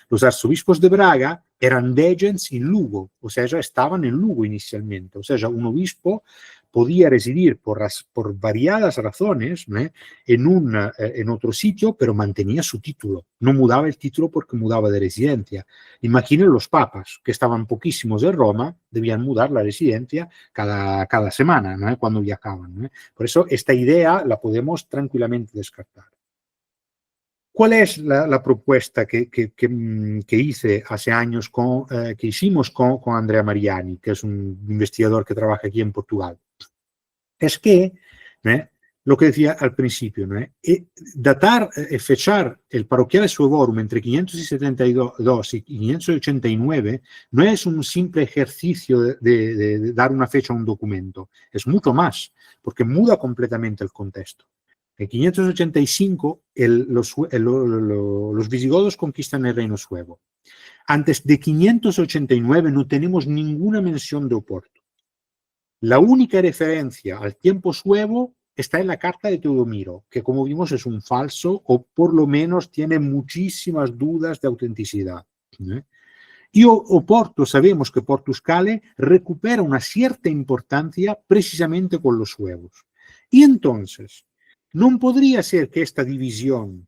Los arzobispos de Braga eran degens en Lugo, o sea, ya estaban en Lugo inicialmente. O sea, ya un obispo podía residir por variadas razones en otro sitio, pero mantenía su título. No mudaba el título porque mudaba de residencia. Imaginen los papas, que estaban poquísimos en Roma, debían mudar la residencia cada semana, cuando viajaban. Por eso esta idea la podemos tranquilamente descartar. ¿Cuál es la propuesta que hice hace años, que hicimos con Andrea Mariani, que es un investigador que trabaja aquí en Portugal? Es que, lo que decía al principio, datar y fechar el parroquiale Suevorum entre 572 y 589 no es un simple ejercicio de dar una fecha a un documento, es mucho más, porque muda completamente el contexto. En 585 los visigodos conquistan el reino suevo. Antes de 589 no tenemos ninguna mención de Oporto. La única referencia al tiempo suevo está en la carta de Teodomiro, que como vimos es un falso o por lo menos tiene muchísimas dudas de autenticidad. Y Oporto, sabemos que Portuscale recupera una cierta importancia precisamente con los suevos. Y entonces, no podría ser que esta división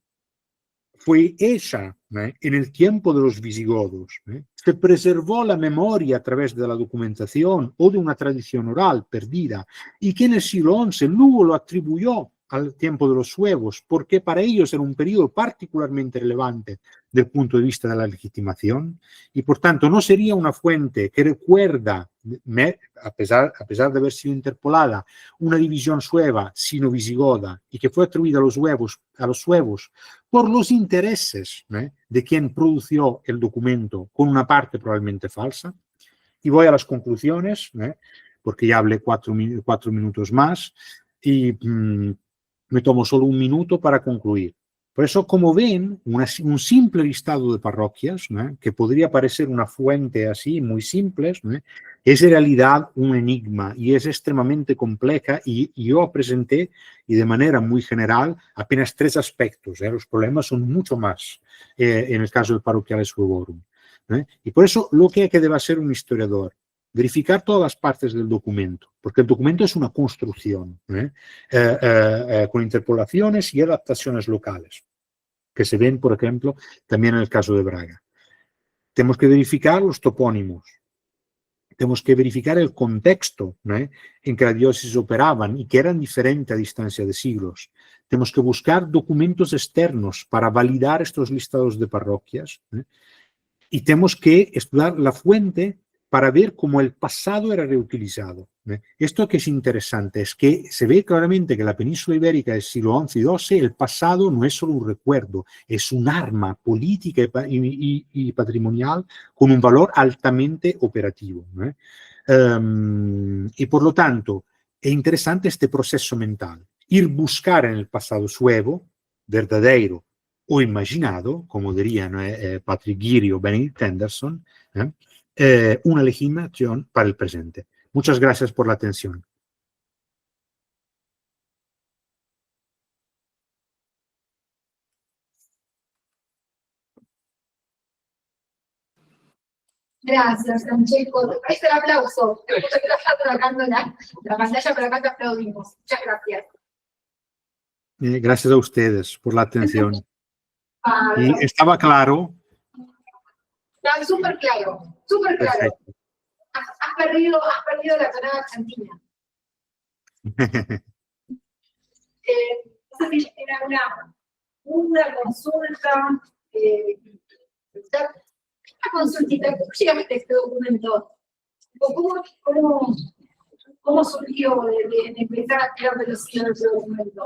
fue hecha en el tiempo de los visigodos. Se preservó la memoria a través de la documentación o de una tradición oral perdida y que en el siglo XI luego lo atribuyó al tiempo de los suevos, porque para ellos era un periodo particularmente relevante del punto de vista de la legitimación y por tanto no sería una fuente que recuerda, a pesar de haber sido interpolada, una división sueva sino visigoda y que fue atribuida a los suevos por los intereses de quien produjo el documento, con una parte probablemente falsa. Y voy a las conclusiones, porque ya hablé 4 minutos más y me tomo solo 1 minuto para concluir. Por eso, como ven, un simple listado de parroquias, que podría parecer una fuente así, muy simple, es en realidad un enigma y es extremadamente compleja y yo presenté, y de manera muy general, apenas 3 aspectos. Los problemas son mucho más en el caso del Parroquiales Suevorum. Y por eso lo que debe hacer un historiador, verificar todas las partes del documento, porque el documento es una construcción con interpolaciones y adaptaciones locales, que se ven, por ejemplo, también en el caso de Braga. Tenemos que verificar los topónimos, tenemos que verificar el contexto en que las diócesis operaban y que eran diferentes a distancia de siglos. Tenemos que buscar documentos externos para validar estos listados de parroquias y tenemos que estudiar la fuente para ver cómo el pasado era reutilizado. Esto que es interesante es que se ve claramente que la península ibérica del siglo XI y XII, el pasado no es solo un recuerdo, es un arma política y patrimonial con un valor altamente operativo. Y por lo tanto, es interesante este proceso mental, ir buscar en el pasado suevo, verdadero o imaginado, como dirían Patrick Geary o Benedict Anderson, una legitimación para el presente. Muchas gracias por la atención. Gracias, Francesco. ¿Te parece el aplauso? Yo estoy trabajando la pantalla, pero acá te aplaudimos. Muchas gracias. Gracias a ustedes por la atención. Ah, Y estaba claro. está súper claro, súper claro. Perfecto. Has perdido la tonada argentina. No sé si era una consulta. Una consultita, ¿cómo llegaste a este documento? ¿Cómo surgió de empezar a crear velocidad en ese documento?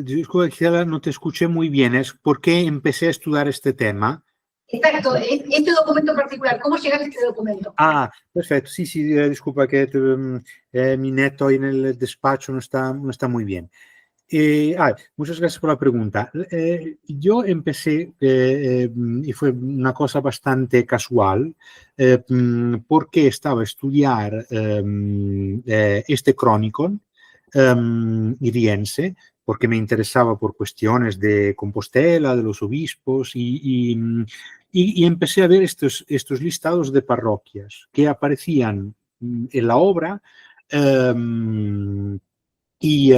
Disculpa, Gisela, no te escuché muy bien. ¿Es por qué empecé a estudiar este tema? Exacto, este documento particular, ¿cómo llegaste a este documento? Ah, perfecto. Sí, sí, disculpa que mi neto ahí en el despacho no está muy bien. Muchas gracias por la pregunta. Yo empecé, y fue una cosa bastante casual, porque estaba a estudiar este Chronicon iriense, porque me interesaba por cuestiones de Compostela, de los obispos, y empecé a ver estos listados de parroquias que aparecían en la obra, y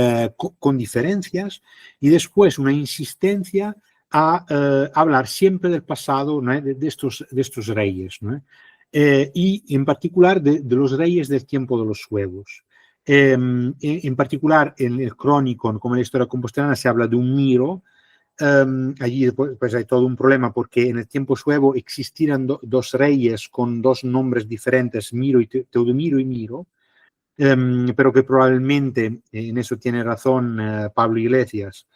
con diferencias, y después una insistencia a hablar siempre del pasado, ¿no? de estos reyes, ¿no? Y en particular de los reyes del tiempo de los suevos. En particular en el Chronicon, como en la historia compostelana, se habla de un Miro. Allí pues hay todo un problema porque en el tiempo suevo existieran dos reyes con 2 nombres diferentes, Miro y Teodomiro y Miro. Pero que probablemente, en eso tiene razón Pablo Iglesias,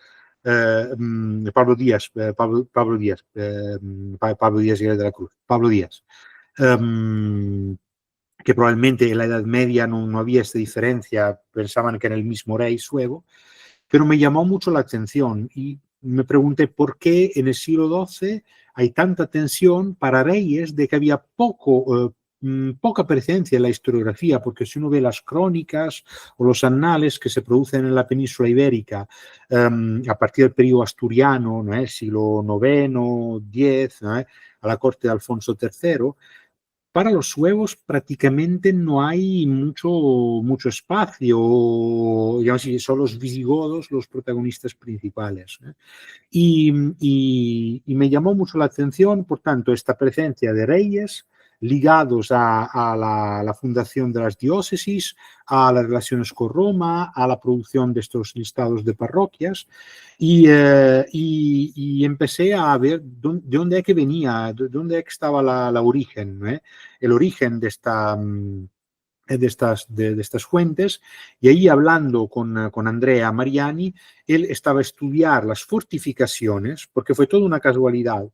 Pablo Díaz de la Cruz, Pablo Díaz, que probablemente en la Edad Media no había esta diferencia, pensaban que era el mismo rey suevo, pero me llamó mucho la atención y me pregunté por qué en el siglo XII hay tanta tensión para reyes de que había poca presencia en la historiografía, porque si uno ve las crónicas o los anales que se producen en la península ibérica a partir del periodo asturiano, siglo IX, X, a la corte de Alfonso III, para los huevos prácticamente no hay mucho espacio, digamos así, son los visigodos los protagonistas principales. Y me llamó mucho la atención, por tanto, esta presencia de reyes ligados a la fundación de las diócesis, a las relaciones con Roma, a la producción de estos listados de parroquias, y empecé a ver de dónde es que venía, de dónde es que estaba la origen, el origen de estas fuentes, y ahí hablando con Andrea Mariani, él estaba a estudiar las fortificaciones, porque fue toda una casualidad,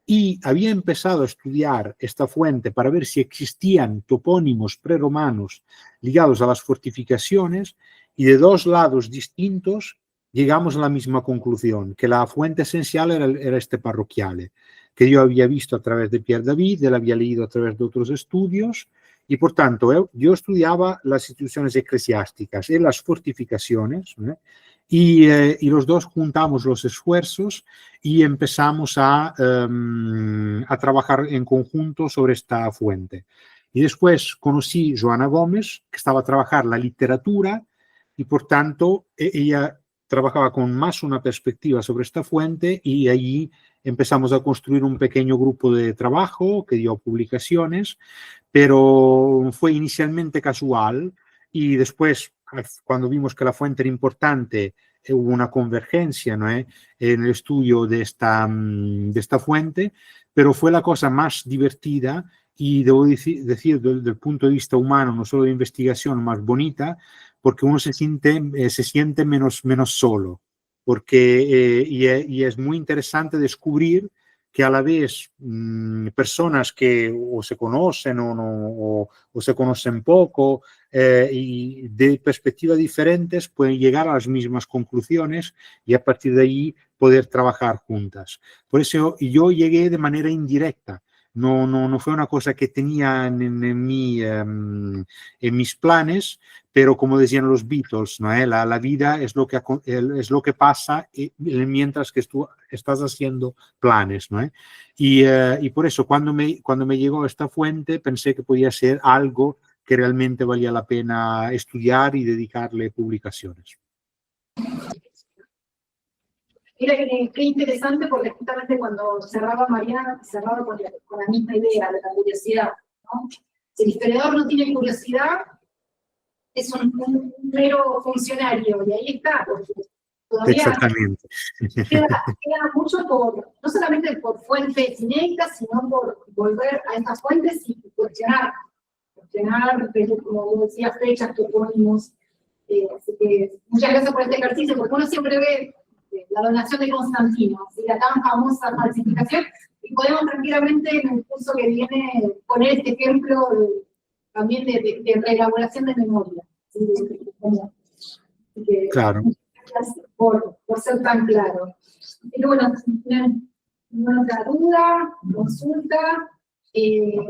y había empezado a estudiar esta fuente para ver si existían topónimos preromanos ligados a las fortificaciones, y de dos lados distintos llegamos a la misma conclusión, que la fuente esencial era este parroquiale, que yo había visto a través de Pierre David, él había leído a través de otros estudios, y por tanto yo estudiaba las instituciones eclesiásticas y las fortificaciones, y los dos juntamos los esfuerzos y empezamos a trabajar en conjunto sobre esta fuente. Y después conocí a Joana Gómez, que estaba a trabajar la literatura, y por tanto ella trabajaba con más una perspectiva sobre esta fuente, y allí empezamos a construir un pequeño grupo de trabajo que dio publicaciones, pero fue inicialmente casual, y después, cuando vimos que la fuente era importante, hubo una convergencia, ¿no? En el estudio de esta fuente, pero fue la cosa más divertida y, debo decir, desde el punto de vista humano, no solo de investigación, más bonita, porque uno se siente menos solo, porque, y es muy interesante descubrir que a la vez personas que o se conocen o se conocen poco y de perspectivas diferentes pueden llegar a las mismas conclusiones y a partir de ahí poder trabajar juntas. Por eso yo llegué de manera indirecta. No fue una cosa que tenía en mis planes, pero como decían los Beatles, ¿no? La vida es lo que pasa mientras que tú estás haciendo planes, ¿no? Y por eso cuando me llegó esta fuente pensé que podía ser algo que realmente valía la pena estudiar y dedicarle publicaciones. Mira qué interesante, porque justamente cuando cerraba Mariana, cerraba con la misma idea de la curiosidad, ¿no? Si el historiador no tiene curiosidad, es un mero funcionario, y ahí está, porque todavía Exactamente. queda mucho no solamente por fuentes inéditas, sino por volver a estas fuentes y cuestionar, como decía, fechas, topónimos. Así que muchas gracias por este ejercicio, porque uno siempre ve la donación de Constantino, ¿sí? La tan famosa falsificación, y podemos tranquilamente en el curso que viene poner este ejemplo también de reelaboración de memoria. ¿Sí? Así que, Claro. Gracias por ser tan claro. Y bueno, ninguna otra duda, consulta.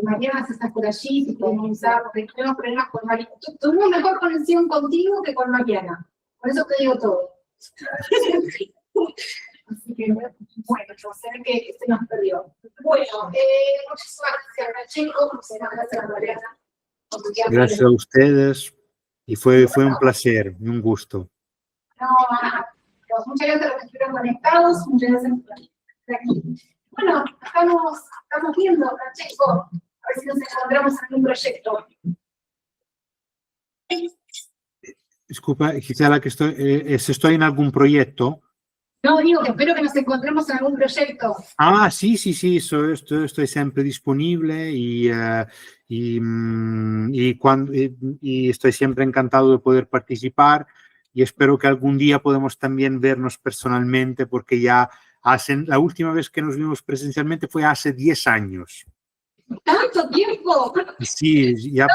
Mariana, si estás por allí, si podemos usar, porque tenemos problemas con Mariana. Tuvimos mejor conexión contigo que con Mariana. Por eso te digo todo. Así que, bueno, se ve que se nos perdió. Bueno, muchísimas gracias, Francesco, muchísimas gracias, Mariana. Gracias a ustedes, y fue un placer y un gusto. No, muchas gracias a los que estuvieron conectados, muchas gracias por estar aquí. Bueno, estamos viendo, Francesco, a ver si nos encontramos en un proyecto. Disculpa, Gisela, que estoy en algún proyecto. No, digo que espero que nos encontremos en algún proyecto. Ah, sí, estoy siempre disponible y estoy siempre encantado de poder participar, y espero que algún día podamos también vernos personalmente, porque ya la última vez que nos vimos presencialmente fue hace 10 años. ¡Tanto tiempo! Sí, ya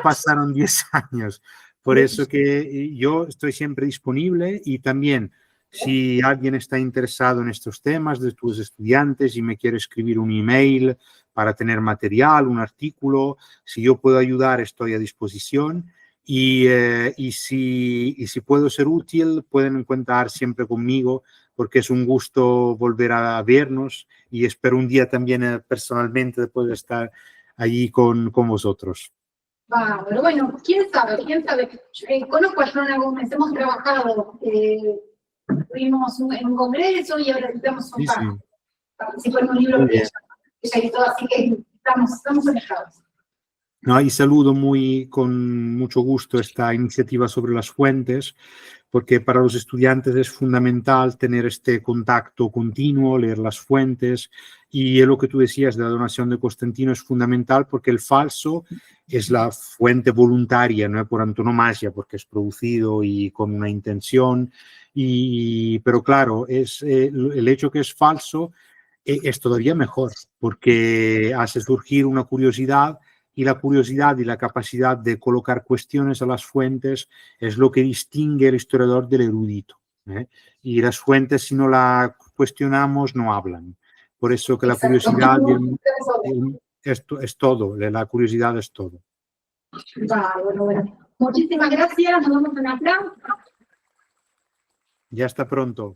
pasaron 10 años. Por eso que yo estoy siempre disponible, y también si alguien está interesado en estos temas de tus estudiantes y me quiere escribir un email para tener material, un artículo, si yo puedo ayudar, estoy a disposición. Y si puedo ser útil, pueden contar siempre conmigo porque es un gusto volver a vernos y espero un día también personalmente de poder estar allí con vosotros. Bárbaro. Bueno, quién sabe. Conozco a Joana Gómez, hemos trabajado, tuvimos en un congreso y ahora editamos un Sí, sí. participó en un libro Muy que bien. ella editó, así que estamos conectados. No, y saludo con mucho gusto esta iniciativa sobre las fuentes, porque para los estudiantes es fundamental tener este contacto continuo, leer las fuentes, y lo que tú decías de la donación de Costantino es fundamental porque el falso es la fuente voluntaria, no es por antonomasia, porque es producido y con una intención, pero claro, el hecho que es falso es todavía mejor, porque hace surgir una curiosidad, y la curiosidad y la capacidad de colocar cuestiones a las fuentes es lo que distingue al historiador del erudito, ¿eh? Y las fuentes, si no las cuestionamos, no hablan. Por eso que la curiosidad es todo, la curiosidad es todo. Bueno. Muchísimas gracias, nos vemos en la plan. Ya hasta pronto.